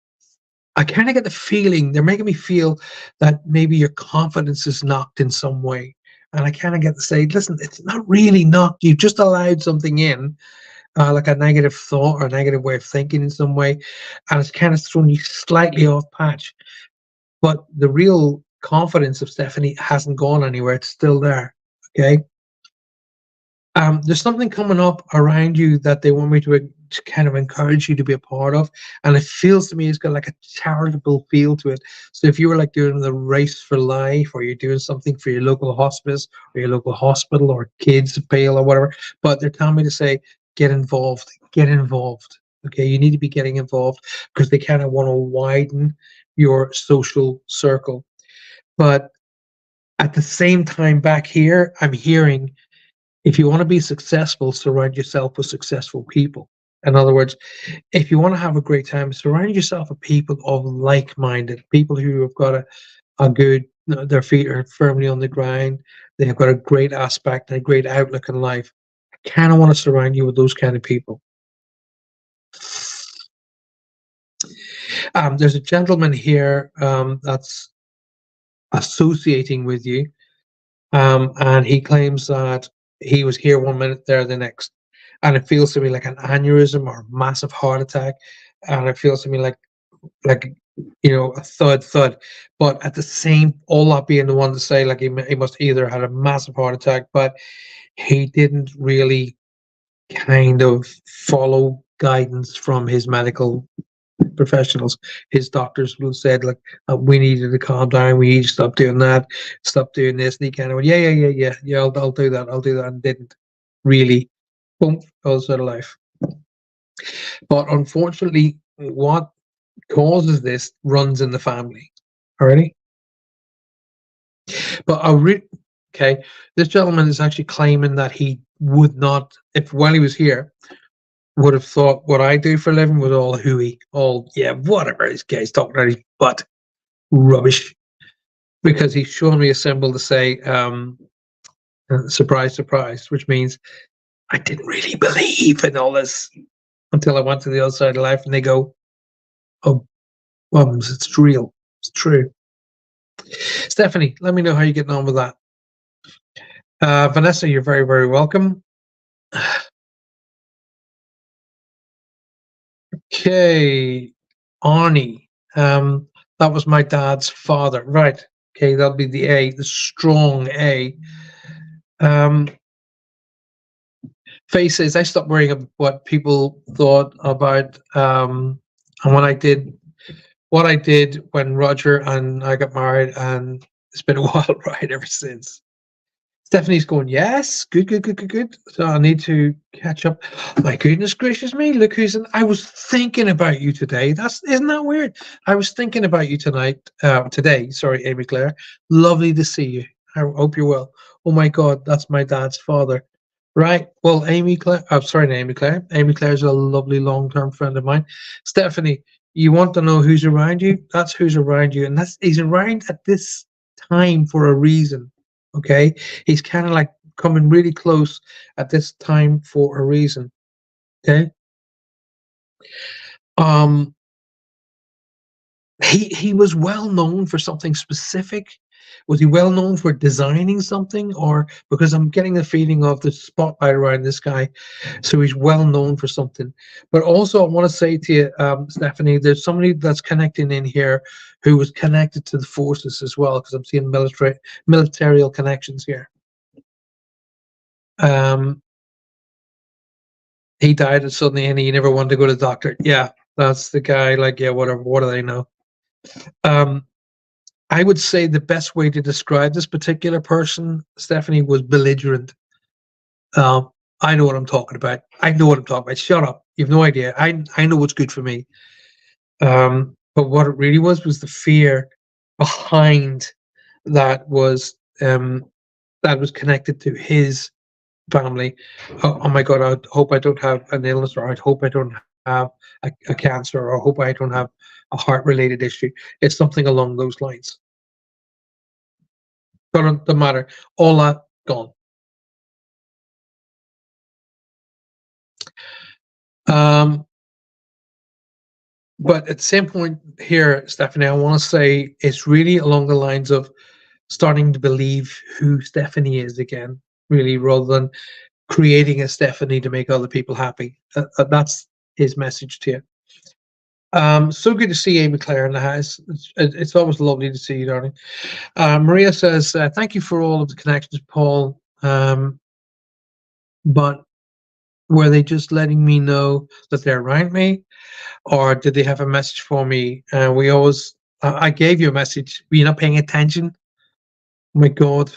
I kind of get the feeling they're making me feel that maybe your confidence is knocked in some way. And I kind of get to say, listen, it's not really knocked. You just allowed something in, like a negative thought or a negative way of thinking in some way, and it's kind of thrown you slightly off patch. But the real confidence of Stephanie hasn't gone anywhere. It's still there. Okay. There's something coming up around you that they want me to kind of encourage you to be a part of, and it feels to me it's got like a charitable feel to it. So if you were like doing the Race for Life, or you're doing something for your local hospice or your local hospital or kids pale or whatever, but they're telling me to say get involved, get involved. Okay, you need to be getting involved because they kind of want to widen your social circle. But at the same time, back here, I'm hearing, if you want to be successful, surround yourself with successful people. In other words, if you want to have a great time, surround yourself with people of like-minded, people who have got a good, their feet are firmly on the ground, they've got a great aspect and a great outlook in life. I kind of want to surround you with those kind of people. There's a gentleman here that's associating with you, and he claims that he was here 1 minute, there the next, and it feels to me like an aneurysm or a massive heart attack, and it feels to me like a thud. But at the same, all not being the one to say like he must either had a massive heart attack, but he didn't really kind of follow guidance from his medical professionals. His doctors will said like we needed to calm down, we need to stop doing that, stop doing this, and he kind of went yeah, I'll do that, and didn't really. Boom, goes out of life. But unfortunately, what causes this runs in the family. Already, but okay, this gentleman is actually claiming that he would not, if while he was here, would have thought what I do for a living was all hooey, all, yeah, whatever this guy's talking about, his butt, rubbish. Because he's shown me a symbol to say, surprise, surprise, which means I didn't really believe in all this until I went to the other side of life and they go, oh, bums, it's real. It's true. Stephanie, let me know how you're getting on with that. Vanessa, you're very, very welcome. Okay, Arnie, that was my dad's father, right? Okay, that'll be the A, the strong A. Faye says I stopped worrying about what people thought about, and what I did when Roger and I got married, and it's been a wild ride ever since. Stephanie's going, yes, good, good, good, good, good. So I need to catch up. My goodness gracious me, look who's in. I was thinking about you today. Isn't that weird? I was thinking about you today. Sorry, Amy Claire. Lovely to see you. I hope you're well. Oh my God, that's my dad's father. Right. Well, Amy Claire. I'm sorry, not Amy Claire. Amy Claire's a lovely long-term friend of mine. Stephanie, you want to know who's around you? That's who's around you, and he's around at this time for a reason. Okay, he's kind of like coming really close at this time for a reason. Okay. He was well known for something specific. Was he well known for designing something, or because I'm getting the feeling of the spotlight around this guy, so he's well known for something. But also, I want to say to you, Stephanie, there's somebody that's connecting in here who was connected to the forces as well, because I'm seeing military connections here. He died suddenly, and he never wanted to go to the doctor. Yeah, that's the guy. Like, yeah, whatever. What do they know? I would say the best way to describe this particular person, Stephanie, was belligerent. I know what I'm talking about. I know what I'm talking about. Shut up. You've no idea. I know what's good for me. But what it really was the fear behind that was connected to his family. Oh my God, I hope I don't have an illness, or I hope I don't have a cancer, or I hope I don't have a heart-related issue. It's something along those lines. But it doesn't matter. All that gone. But at the same point here, Stephanie, I want to say it's really along the lines of starting to believe who Stephanie is again, really, rather than creating a Stephanie to make other people happy. That's his message to you. So good to see Amy Claire in the house. It's always lovely to see you, darling. Maria says, thank you for all of the connections, Paul. But were they just letting me know that they're around me, or did they have a message for me? I gave you a message. Were you not paying attention? Oh my God.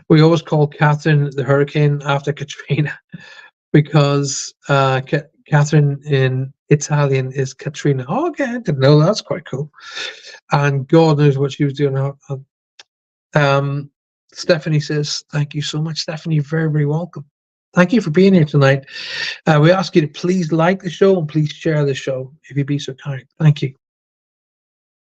We always call Catherine the hurricane after Katrina because Catherine in Italian is Katrina. Oh, okay, I didn't know. That's quite cool. And God knows what she was doing. Stephanie says, thank you so much, Stephanie. You're very, very welcome. Thank you for being here tonight. We ask you to please like the show and please share the show if you'd be so kind. Thank you.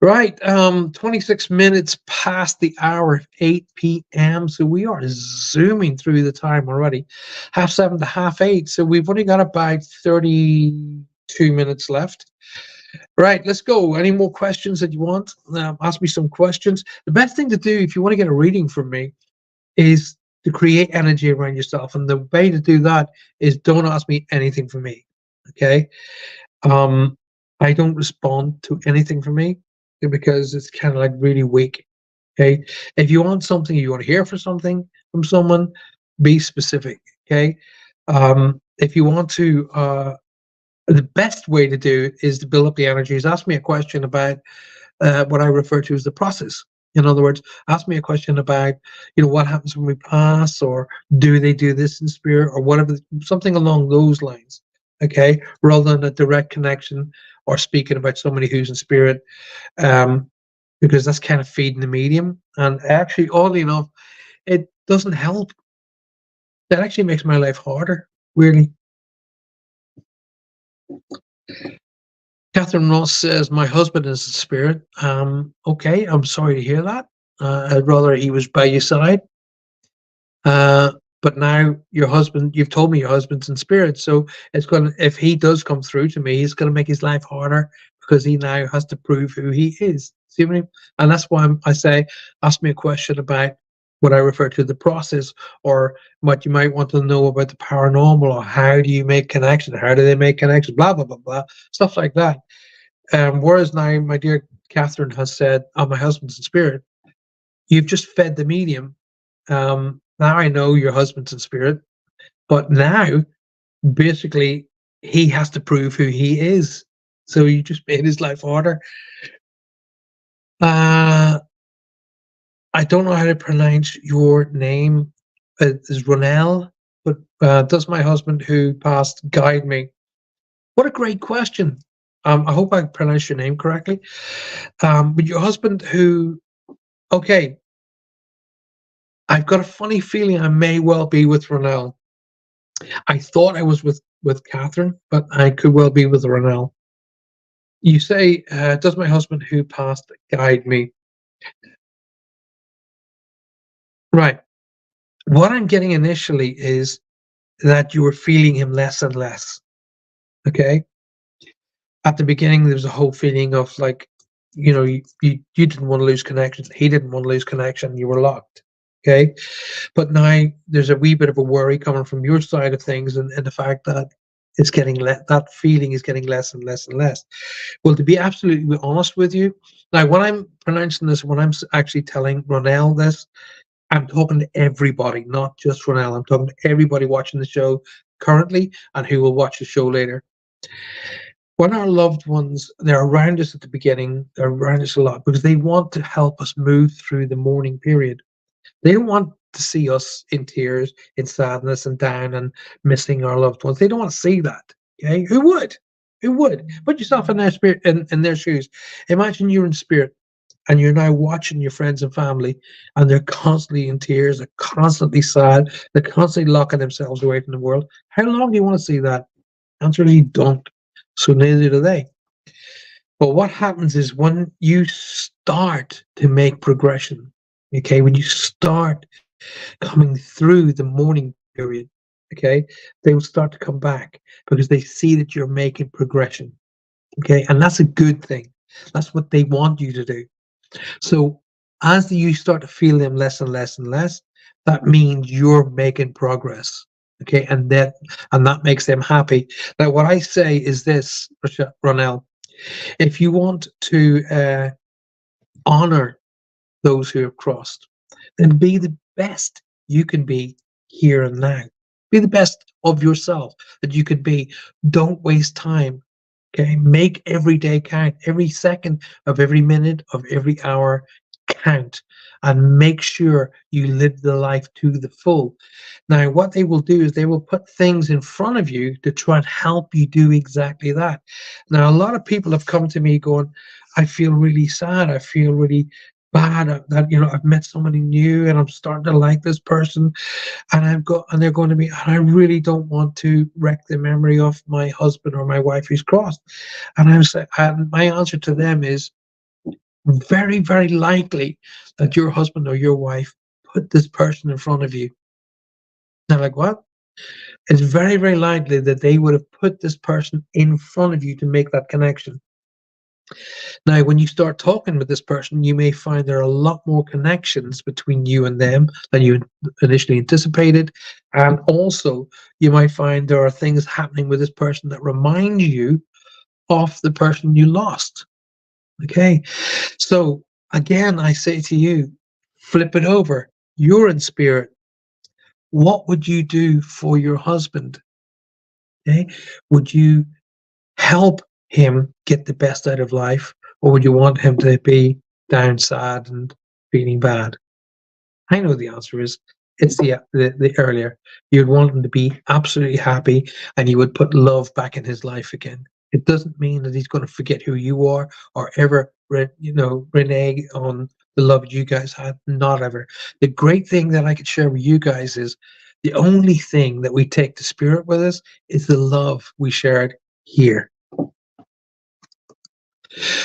Right, 26 minutes past the hour of 8 p.m. So we are zooming through the time already. 7:30 to 8:30. So we've only got about 32 minutes left. Right, let's go. Any more questions that you want? Ask me some questions. The best thing to do if you want to get a reading from me is to create energy around yourself. And the way to do that is don't ask me anything from me. Okay? I don't respond to anything from me because it's kind of like really weak. Okay? If you want something, you want to hear for something from someone, be specific. Okay? If you want to, the best way to do it is to build up the energies. Ask me a question about what I refer to as the process. In other words, ask me a question about, what happens when we pass, or do they do this in spirit, or whatever, something along those lines. Okay, rather than a direct connection or speaking about somebody who's in spirit, because that's kind of feeding the medium. And actually, oddly enough, it doesn't help. That actually makes my life harder, really. Catherine Ross says, my husband is a spirit. Okay, I'm sorry to hear that. I'd rather he was by your side. Uh, but now your husband, you've told me your husband's in spirit, so it's going to, if he does come through to me, it's going to make his life harder because he now has to prove who he is. See what I mean? And that's why I say, ask me a question about what I refer to the process, or what you might want to know about the paranormal, or how do you make connection? How do they make connections? Blah, blah, blah, blah, stuff like that. Whereas now my dear Catherine has said, oh, my husband's in spirit, you've just fed the medium. Now I know your husband's in spirit, but now basically he has to prove who he is. So you just made his life harder. I don't know how to pronounce your name. It's Ronell, but does my husband who passed guide me? What a great question. I hope I pronounced your name correctly. But your husband who, okay, I've got a funny feeling I may well be with Ronell. I thought I was with Catherine, but I could well be with Ronell. You say, does my husband who passed guide me? Right. What I'm getting initially is that you were feeling him less and less. Okay. At the beginning, there was a whole feeling of like, you didn't want to lose connection. He didn't want to lose connection. You were locked. Okay. But now there's a wee bit of a worry coming from your side of things, and the fact that it's getting that feeling is getting less and less and less. Well, to be absolutely honest with you, now when I'm pronouncing this, when I'm actually telling Ronell this, I'm talking to everybody, not just Ronell. I'm talking to everybody watching the show currently and who will watch the show later. When our loved ones, they're around us at the beginning, they're around us a lot because they want to help us move through the mourning period. They don't want to see us in tears, in sadness, and down and missing our loved ones. They don't want to see that. Okay, who would? Who would? Put yourself in their spirit, in their shoes. Imagine you're in spirit and you're now watching your friends and family, and they're constantly in tears, they're constantly sad, they're constantly locking themselves away from the world. How long do you want to see that? Answer is you don't. So neither do they. But what happens is when you start to make progression, okay, when you start coming through the mourning period, okay, they will start to come back because they see that you're making progression, okay, and that's a good thing. That's what they want you to do. So as you start to feel them less and less and less, that means you're making progress, okay, and that makes them happy. Now, what I say is this, Ronell, if you want to honor those who have crossed, then be the best you can be here and now. Be the best of yourself that you could be. Don't waste time. Okay. Make every day count. Every second of every minute of every hour count. And make sure you live the life to the full. Now, what they will do is they will put things in front of you to try and help you do exactly that. Now, a lot of people have come to me going, I feel really sad. I feel really bad that I've met somebody new and I'm starting to like this person, and they're going to be, and I really don't want to wreck the memory of my husband or my wife who's crossed. And I was like, and my answer to them is very, very likely that your husband or your wife put this person in front of you. They're like, what? It's very, very likely that they would have put this person in front of you to make that connection. Now, when you start talking with this person, you may find there are a lot more connections between you and them than you initially anticipated. And also, you might find there are things happening with this person that remind you of the person you lost. Okay. So, again, I say to you, flip it over. You're in spirit. What would you do for your husband? Okay. Would you help him get the best out of life, or would you want him to be down, sad, and feeling bad? I know the answer is it's the earlier. You'd want him to be absolutely happy, and you would put love back in his life again. It doesn't mean that he's going to forget who you are or ever, renege on the love you guys had. Not ever. The great thing that I could share with you guys is the only thing that we take to spirit with us is the love we shared here.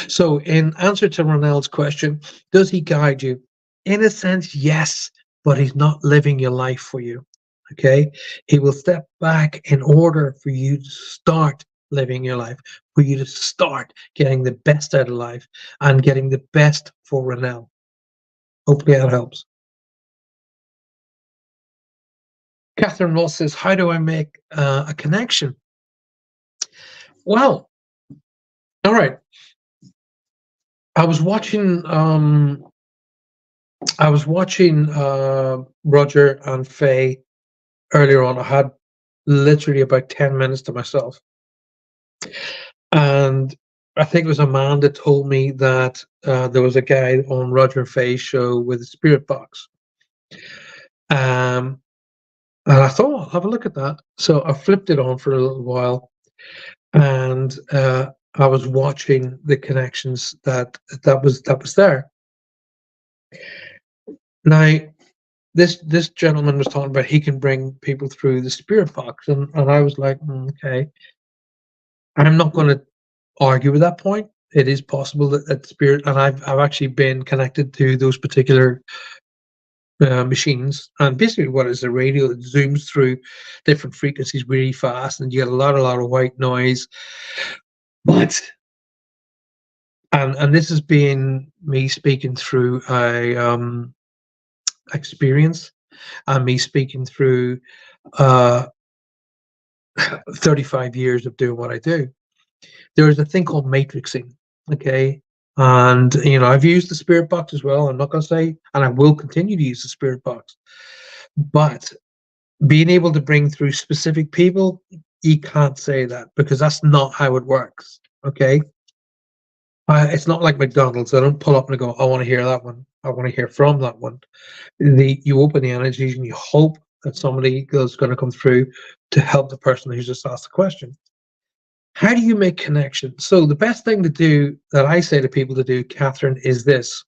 So in answer to Ronald's question, does he guide you? In a sense, yes, but he's not living your life for you. Okay? He will step back in order for you to start living your life, for you to start getting the best out of life and getting the best for Ronald. Hopefully that helps. Catherine Ross says, how do I make a connection? Well, all right. I was watching Roger and Faye earlier on. I had literally about 10 minutes to myself. And I think it was Amanda told me that there was a guy on Roger and Faye's show with a spirit box. And I thought, I'll have a look at that. So I flipped it on for a little while, and I was watching the connections that was there. Now, this gentleman was talking about he can bring people through the spirit box, and I was like, okay, I'm not going to argue with that point. It is possible that spirit, and I've actually been connected to those particular machines, and basically what is a radio that zooms through different frequencies really fast, and you get a lot of white noise. But and this has been me speaking through a experience, and me speaking through 35 years of doing what I do. There is a thing called matrixing, okay? And I've used the spirit box as well. I'm not going to say, and I will continue to use the spirit box, but being able to bring through specific people, you can't say that, because that's not how it works, okay? It's not like McDonald's. I don't pull up and go, I want to hear that one. I want to hear from that one. You open the energies and you hope that somebody is going to come through to help the person who's just asked the question. How do you make connection? So the best thing to do, that I say to people to do, Catherine, is this.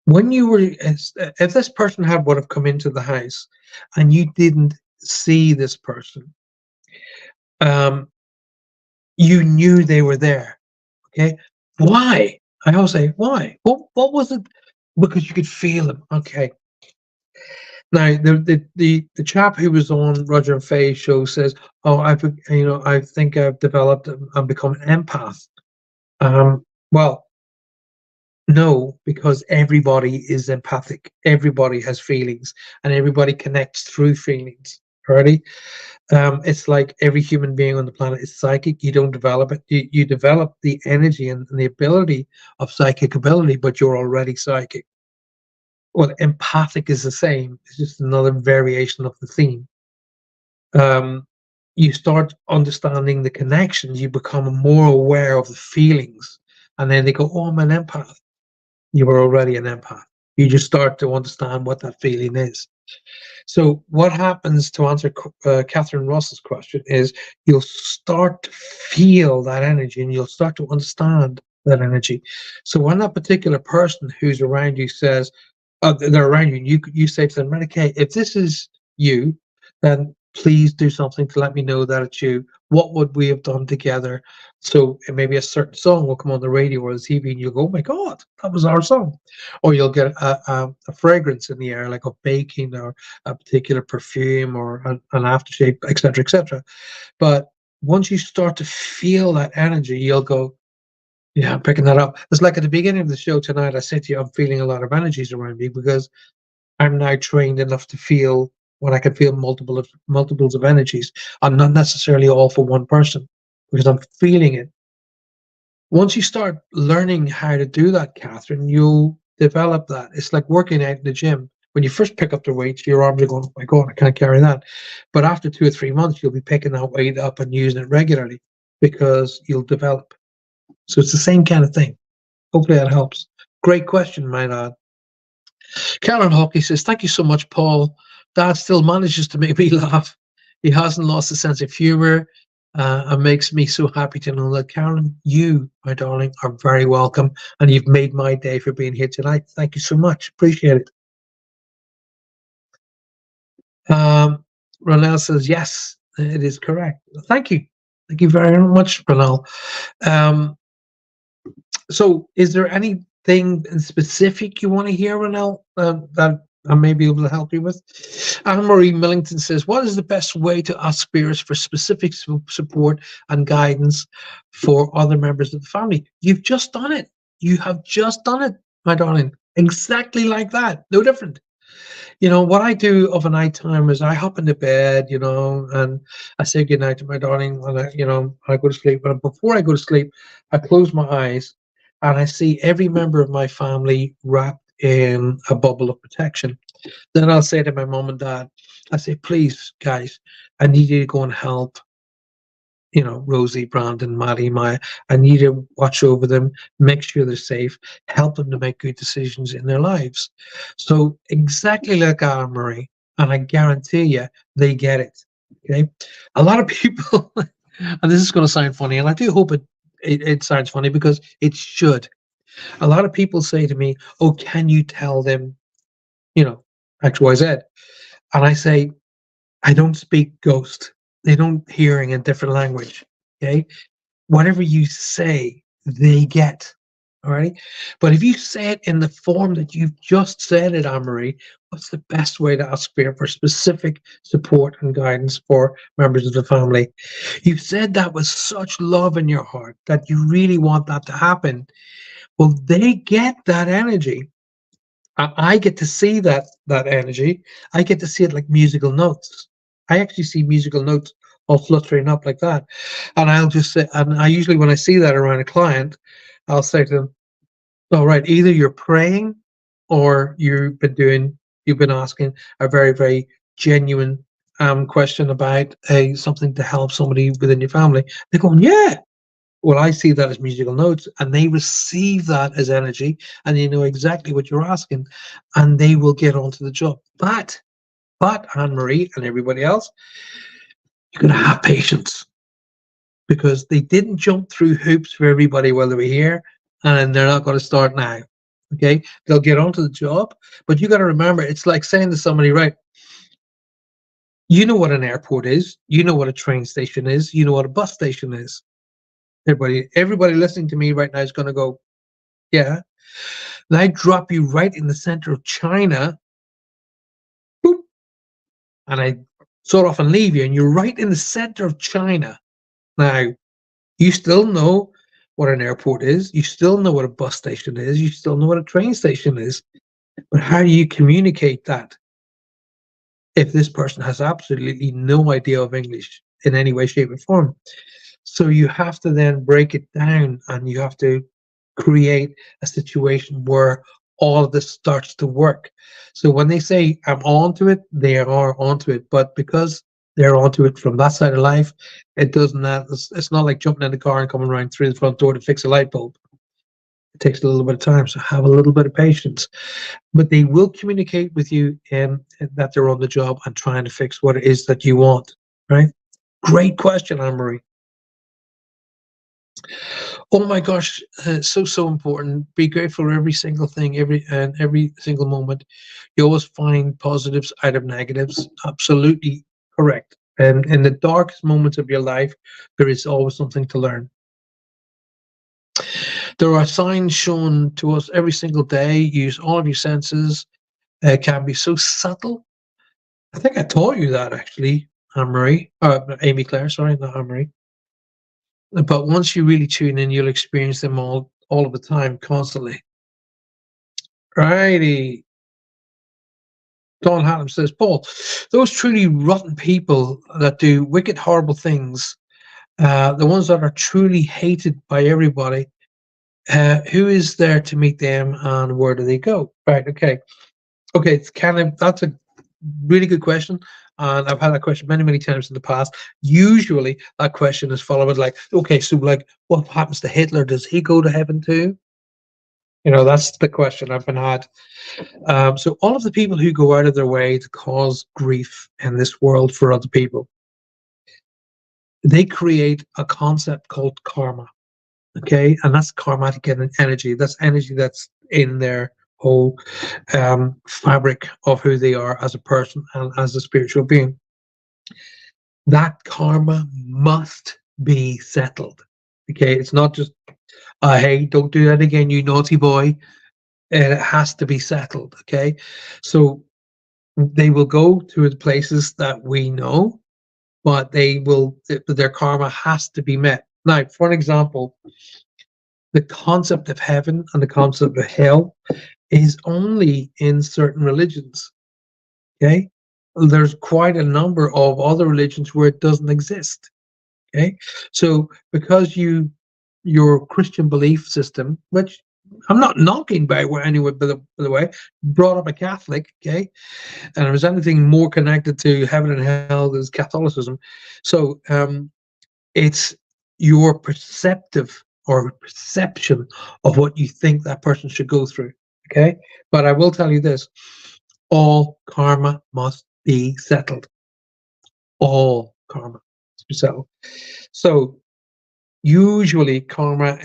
When you were, if this person would have come into the house and you didn't see this person, you knew they were there. Okay, why? I always say, why? What was it? Because you could feel them. Okay. Now the chap who was on Roger and Faye's show says, "Oh, I think I've developed and become an empath." Well, no, because everybody is empathic. Everybody has feelings, and everybody connects through feelings. Already. It's like every human being on the planet is psychic. You don't develop it. You develop the energy and the ability of psychic ability, but you're already psychic. Well, empathic is the same. It's just another variation of the theme. You start understanding the connections. You become more aware of the feelings, and then they go, "Oh, I'm an empath." You were already an empath. You just start to understand what that feeling is. So what happens, to answer Catherine Ross's question, is you'll start to feel that energy, and you'll start to understand that energy. So when that particular person who's around you says, they're around you, and you say to them, "Okay, if this is you, then please do something to let me know that it's you. What would we have done together?" So maybe a certain song will come on the radio or the TV, and you'll go, "Oh my God, that was our song." Or you'll get a fragrance in the air, like a baking or a particular perfume or an aftershave, etc., etc. But once you start to feel that energy, you'll go, "Yeah, I'm picking that up." It's like at the beginning of the show tonight, I said to you, I'm feeling a lot of energies around me, because I'm now trained enough to feel when I can feel multiples of energies. I'm not necessarily all for one person, because I'm feeling it. Once you start learning how to do that, Catherine, you'll develop that. It's like working out in the gym. When you first pick up the weights, your arms are going, "Oh my God, I can't carry that." But after 2 or 3 months, you'll be picking that weight up and using it regularly, because you'll develop. So it's the same kind of thing. Hopefully that helps. Great question, my lad. Karen Hockey says, "Thank you so much, Paul. Dad still manages to make me laugh. He hasn't lost a sense of humor, and makes me so happy to know that." Karen, you, my darling, are very welcome, and you've made my day for being here tonight. Thank you so much. Appreciate it. Ronell says, "Yes, it is correct." Thank you. Thank you very much, Ronald. Um, so, is there anything in specific you want to hear, Ronald, that I may be able to help you with? Anne Marie Millington says, "What is the best way to ask spirits for specific support and guidance for other members of the family?" You've just done it. You have just done it, my darling. Exactly like that. No different. What I do of a night time is I hop into bed, and I say goodnight to my darling, and I go to sleep. But before I go to sleep, I close my eyes and I see every member of my family wrapped in a bubble of protection. Then I'll say to my mom and dad, I say, please, guys, I need you to go and help Rosie, Brandon, Maddie, Maya. I need to watch over them, make sure they're safe, help them to make good decisions in their lives. So exactly like Anne Marie, and I guarantee you, they get it. Okay, a lot of people, and this is going to sound funny, and I do hope it sounds funny because it should. A lot of people say to me, "Oh, can you tell them, you know, X, Y, Z?" And I say, I don't speak ghost. They don't hearing a different language. Okay. Whatever you say, they get. All right. But if you say it in the form that you've just said it, Anne Marie, what's the best way to ask for specific support and guidance for members of the family? You've said that with such love in your heart that you really want that to happen. Well, they get that energy. I get to see that energy. I get to see it like musical notes. I actually see musical notes all fluttering up like that. And I'll just say, and I usually, when I see that around a client, I'll say to them, all right, either you're praying or you've been asking a very, very genuine question about something to help somebody within your family. They're going, yeah. Well, I see that as musical notes, and they receive that as energy, and they know exactly what you're asking, and they will get onto the job. But Anne Marie and everybody else, you're going to have patience because they didn't jump through hoops for everybody while they were here, and they're not going to start now. Okay, they'll get onto the job, but you got to remember, it's like saying to somebody, right? You know what an airport is, you know what a train station is, you know what a bus station is. Everybody listening to me right now is going to go, yeah. And I drop you right in the center of China, boop, and I sort off and leave you, and you're right in the center of China. Now, you still know what an airport is, you still know what a bus station is, you still know what a train station is, but how do you communicate that if this person has absolutely no idea of English in any way, shape, or form? So you have to then break it down, and you have to create a situation where all of this starts to work. So when they say I'm onto it, they are onto it. But because they're onto it from that side of life, it doesn't. It's not like jumping in the car and coming around through the front door to fix a light bulb. It takes a little bit of time, so have a little bit of patience. But they will communicate with you that they're on the job and trying to fix what it is that you want. Right? Great question, Anne Marie. Oh my gosh, so important. Be grateful for every single thing, every single moment. You always find positives out of negatives. Absolutely correct. And in the darkest moments of your life, there is always something to learn. There are signs shown to us every single day. Use all of your senses. It can be so subtle. I think I taught you that actually, Anne Marie, Amy Claire. Sorry, not Anne Marie. But once you really tune in, you'll experience them all of the time, constantly. Righty. Don Hatton says, Paul, those truly rotten people that do wicked, horrible things, the ones that are truly hated by everybody, who is there to meet them and where do they go? Right, okay. Okay, that's a really good question. And I've had that question many, many times in the past. Usually that question is followed with like, okay, so like what happens to Hitler? Does he go to heaven too? That's the question I've been had. So all of the people who go out of their way to cause grief in this world for other people, they create a concept called karma. Okay, and that's karmatic energy. That's energy that's in their whole fabric of who they are as a person and as a spiritual being. That karma must be settled. Okay, it's not just, hey, don't do that again, you naughty boy. And it has to be settled. Okay, so they will go to the places that we know, but their karma has to be met. Now, for an example, the concept of heaven and the concept of hell is only in certain religions. Okay, there's quite a number of other religions where it doesn't exist. Okay, so because your Christian belief system, which I'm not knocking by anyway, by the way, brought up a Catholic, okay, and if there's anything more connected to heaven and hell is Catholicism. So it's your perceptive or perception of what you think that person should go through. Okay, but I will tell you this: all karma must be settled. All karma must be settled. So usually karma,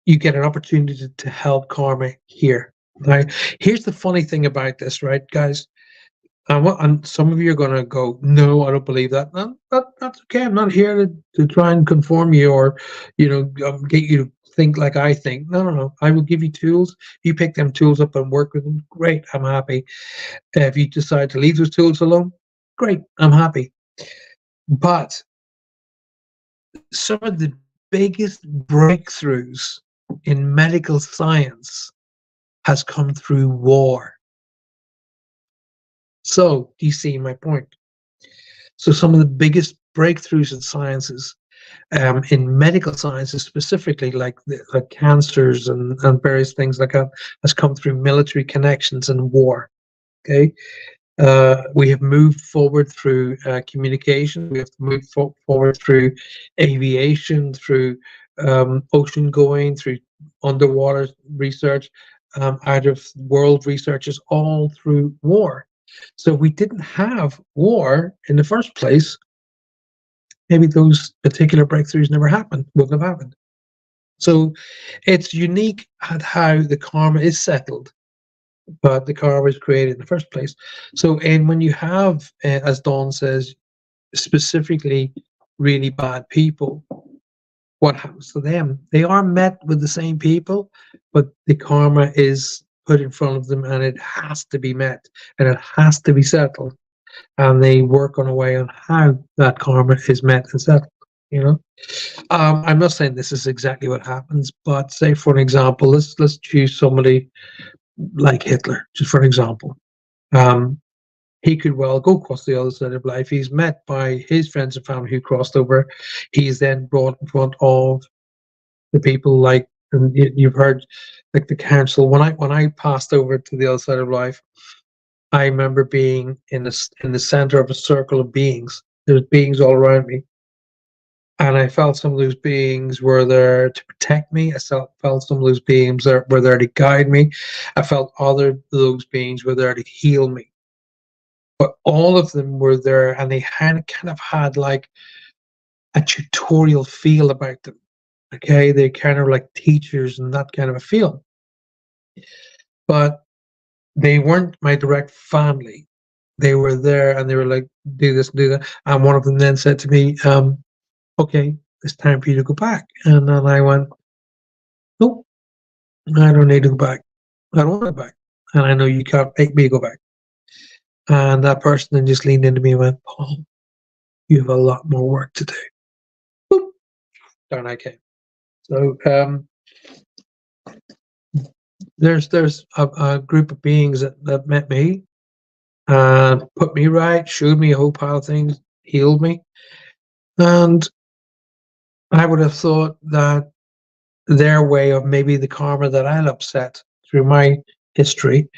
you get an opportunity to help karma here. Right? Here's the funny thing about this, right, guys? And some of you are going to go, no, I don't believe that. No, that's okay. I'm not here to try and conform you or, get you to think like I think. No, no, no. I will give you tools. You pick them tools up and work with them. Great. I'm happy. If you decide to leave those tools alone, great. I'm happy. But some of the biggest breakthroughs in medical science has come through war. So, do you see my point? So, some of the biggest breakthroughs in sciences, in medical sciences specifically, like cancers and various things like that, has come through military connections and war. Okay, we have moved forward through communication. We have moved forward through aviation, through ocean going, through underwater research, out of world researches, all through war. So if we didn't have war in the first place, maybe those particular breakthroughs never happened, wouldn't have happened. So it's unique at how the karma is settled, but the karma was created in the first place. So, and when you have, as Dawn says, specifically really bad people, what happens to them? They are met with the same people, but the karma is put in front of them and it has to be met and it has to be settled. And they work on a way on how that karma is met and settled. You know, I'm not saying this is exactly what happens, but say for an example, let's choose somebody like Hitler, just for an example. Um, he could well go across the other side of life. He's met by his friends and family who crossed over. He's then brought in front of the people like, and you've heard like the council. When I passed over to the other side of life, I remember being in the center of a circle of beings. There's beings all around me, and I felt some of those beings were there to protect me. Felt some of those beings were there to guide me. I felt other those beings were there to heal me. But all of them were there, and they had kind of had like a tutorial feel about them. Okay, they kind of like teachers and that kind of a feel. But they weren't my direct family. They were there, and they were like, "Do this, do that." And one of them then said to me, "Okay, it's time for you to go back." And then I went, "Nope, I don't need to go back. I don't want to go back, and I know you can't make me go back." And that person then just leaned into me and went, "Paul, you have a lot more work to do." Boop, down I came. So there's a group of beings that met me and put me right, showed me a whole pile of things, healed me, and I would have thought that their way of maybe the karma that I'll upset through my history,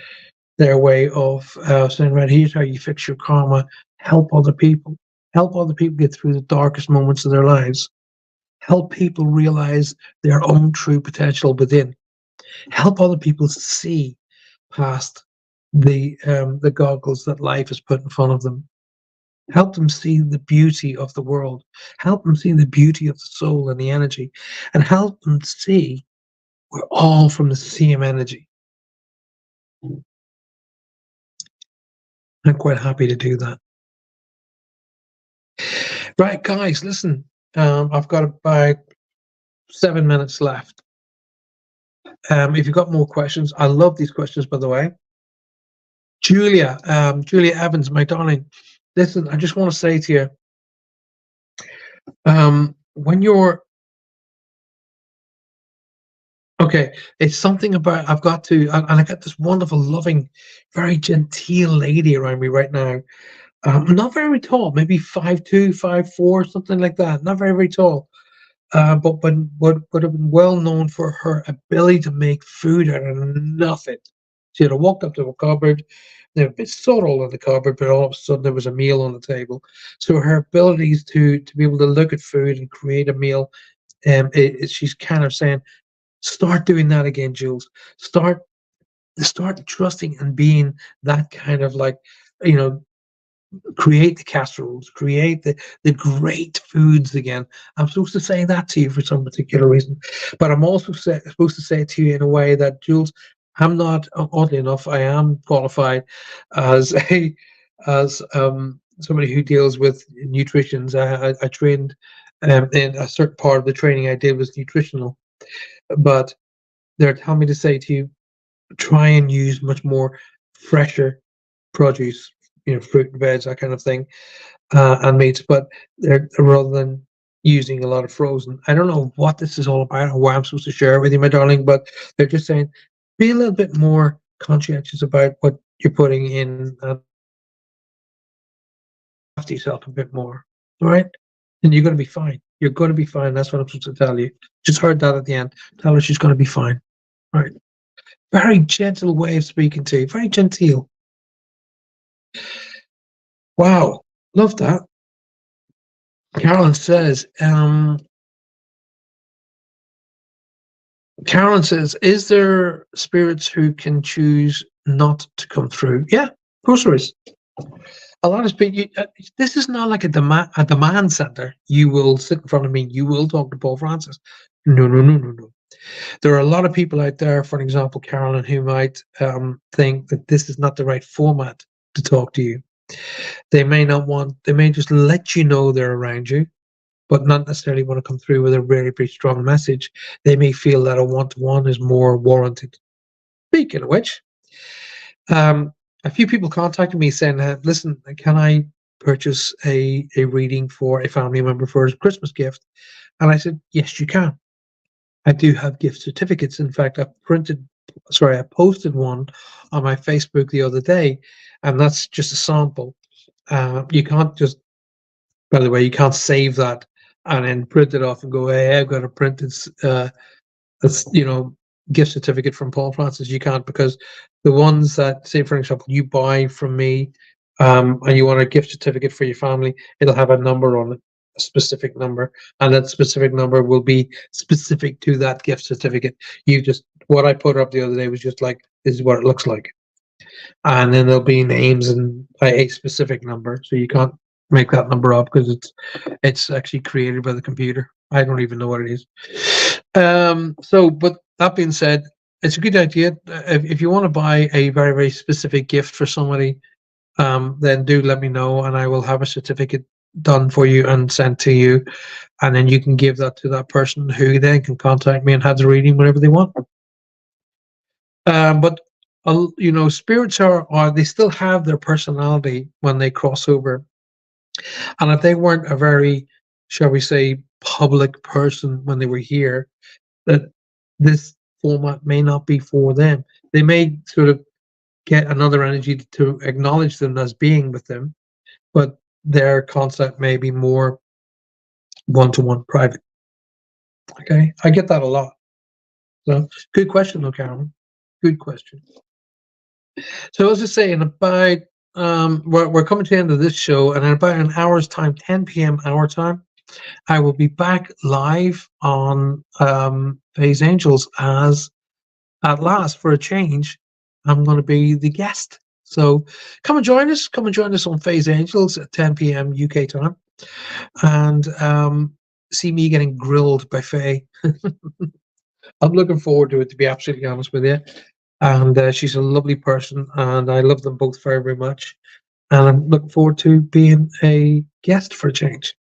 their way of saying, right, here's how you fix your karma, help other people get through the darkest moments of their lives, help people realize their own true potential within, help other people see past the goggles that life has put in front of them, help them see the beauty of the world, help them see the beauty of the soul and the energy, and help them see we're all from the same energy. I'm quite happy to do that. Right, guys, listen, I've got about 7 minutes left. If you've got more questions, I love these questions, by the way. Julia Evans, my darling, listen, I just want to say to you, when you're okay, it's something about I've got to, and I got this wonderful, loving, very genteel lady around me right now. Not very tall, maybe 5'2", 5'4", something like that. Not very, very tall. But would have been well known for her ability to make food out of nothing. She had walked up to a cupboard, there had been salt all in the cupboard, but all of a sudden there was a meal on the table. So her abilities to be able to look at food and create a meal, she's kind of saying, start doing that again, Jules. Start trusting and being that kind of like, you know, create the casseroles, create the great foods again. I'm supposed to say that to you for some particular reason, but I'm also supposed to say it to you in a way that, Jules, I'm not, oddly enough, I am qualified as a as somebody who deals with nutrition. I trained in a certain part of the training I did was nutritional, but they're telling me to say to you, try and use much more fresher produce, fruit and veg, that kind of thing, and meats, but they're rather than using a lot of frozen. I don't know what this is all about or why I'm supposed to share it with you, my darling, but they're just saying be a little bit more conscientious about what you're putting in and after yourself a bit more. All right? And you're going to be fine. You're going to be fine. That's what I'm supposed to tell you. Just heard that at the end. Tell her she's going to be fine. All right. Very gentle way of speaking to you. Very genteel. Wow. Love that. Carolyn says, is there spirits who can choose not to come through? Yeah, of course there is. A lot of people, this is not like a demand center. You will sit in front of me, you will talk to Paul Francis. No, no, no, no, no. There are a lot of people out there, for example, Carolyn, who might think that this is not the right format to talk to you. They may just let you know they're around you, but not necessarily want to come through with a really, very strong message. They may feel that a one-to-one is more warranted. Speaking of which, a few people contacted me saying, listen, can I purchase a reading for a family member for a Christmas gift? And I said, yes, you can. I do have gift certificates. In fact, I posted one on my Facebook the other day, and that's just a sample. You can't just, by the way, you can't save that and then print it off and go, hey, I've got a printed, gift certificate from Paul Francis. You can't, because the ones that, say, for example, you buy from me, and you want a gift certificate for your family, it'll have a number on it, a specific number, and that specific number will be specific to that gift certificate. What I put up the other day was just like, this is what it looks like. And then there'll be names and a specific number. So you can't make that number up because it's actually created by the computer. I don't even know what it is. But that being said, it's a good idea. If you want to buy a very, very specific gift for somebody, then do let me know, and I will have a certificate done for you and sent to you, and then you can give that to that person, who then can contact me and have the reading whenever they want. But spirits they still have their personality when they cross over, and if they weren't a very, shall we say, public person when they were here, that this format may not be for them. They may sort of get another energy to acknowledge them as being with them, but their concept may be more one-to-one private. Okay, I get that a lot. So good question, though, Carolyn. Good question. So as I say, in about we're coming to the end of this show, and in about an hour's time, 10 p.m. our time, I will be back live on Phase Angels, as at last, for a change, I'm going to be the guest. So come and join us. Come and join us on Phase Angels at 10 p.m. UK time, and see me getting grilled by Faye. I'm looking forward to it, to be absolutely honest with you. And she's a lovely person, and I love them both very, very much. And I'm looking forward to being a guest for a change.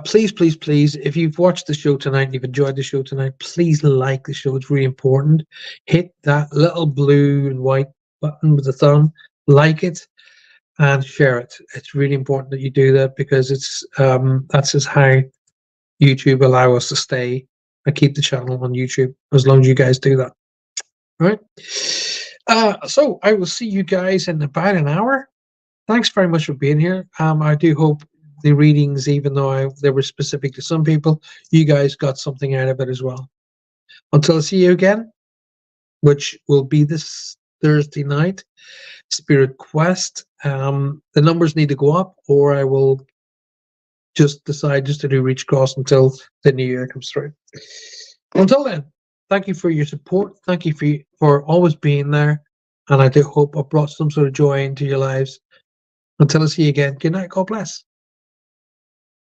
Please, please, please, if you've watched the show tonight and you've enjoyed the show tonight, please like the show. It's really important. Hit that little blue and white button with the thumb, like it, and share it. It's really important that you do that because that's just how YouTube allow us to stay and keep the channel on YouTube as long as you guys do that. All right. So I will see you guys in about an hour. Thanks very much for being here. I do hope the readings, even though they were specific to some people, you guys got something out of it as well. Until I see you again, which will be this Thursday night, Spirit Quest. The numbers need to go up, or I will just decide just to do Reach Cross until the new year comes through. Until then, thank you for your support. Thank you for always being there. And I do hope I brought some sort of joy into your lives. Until I see you again, good night. God bless.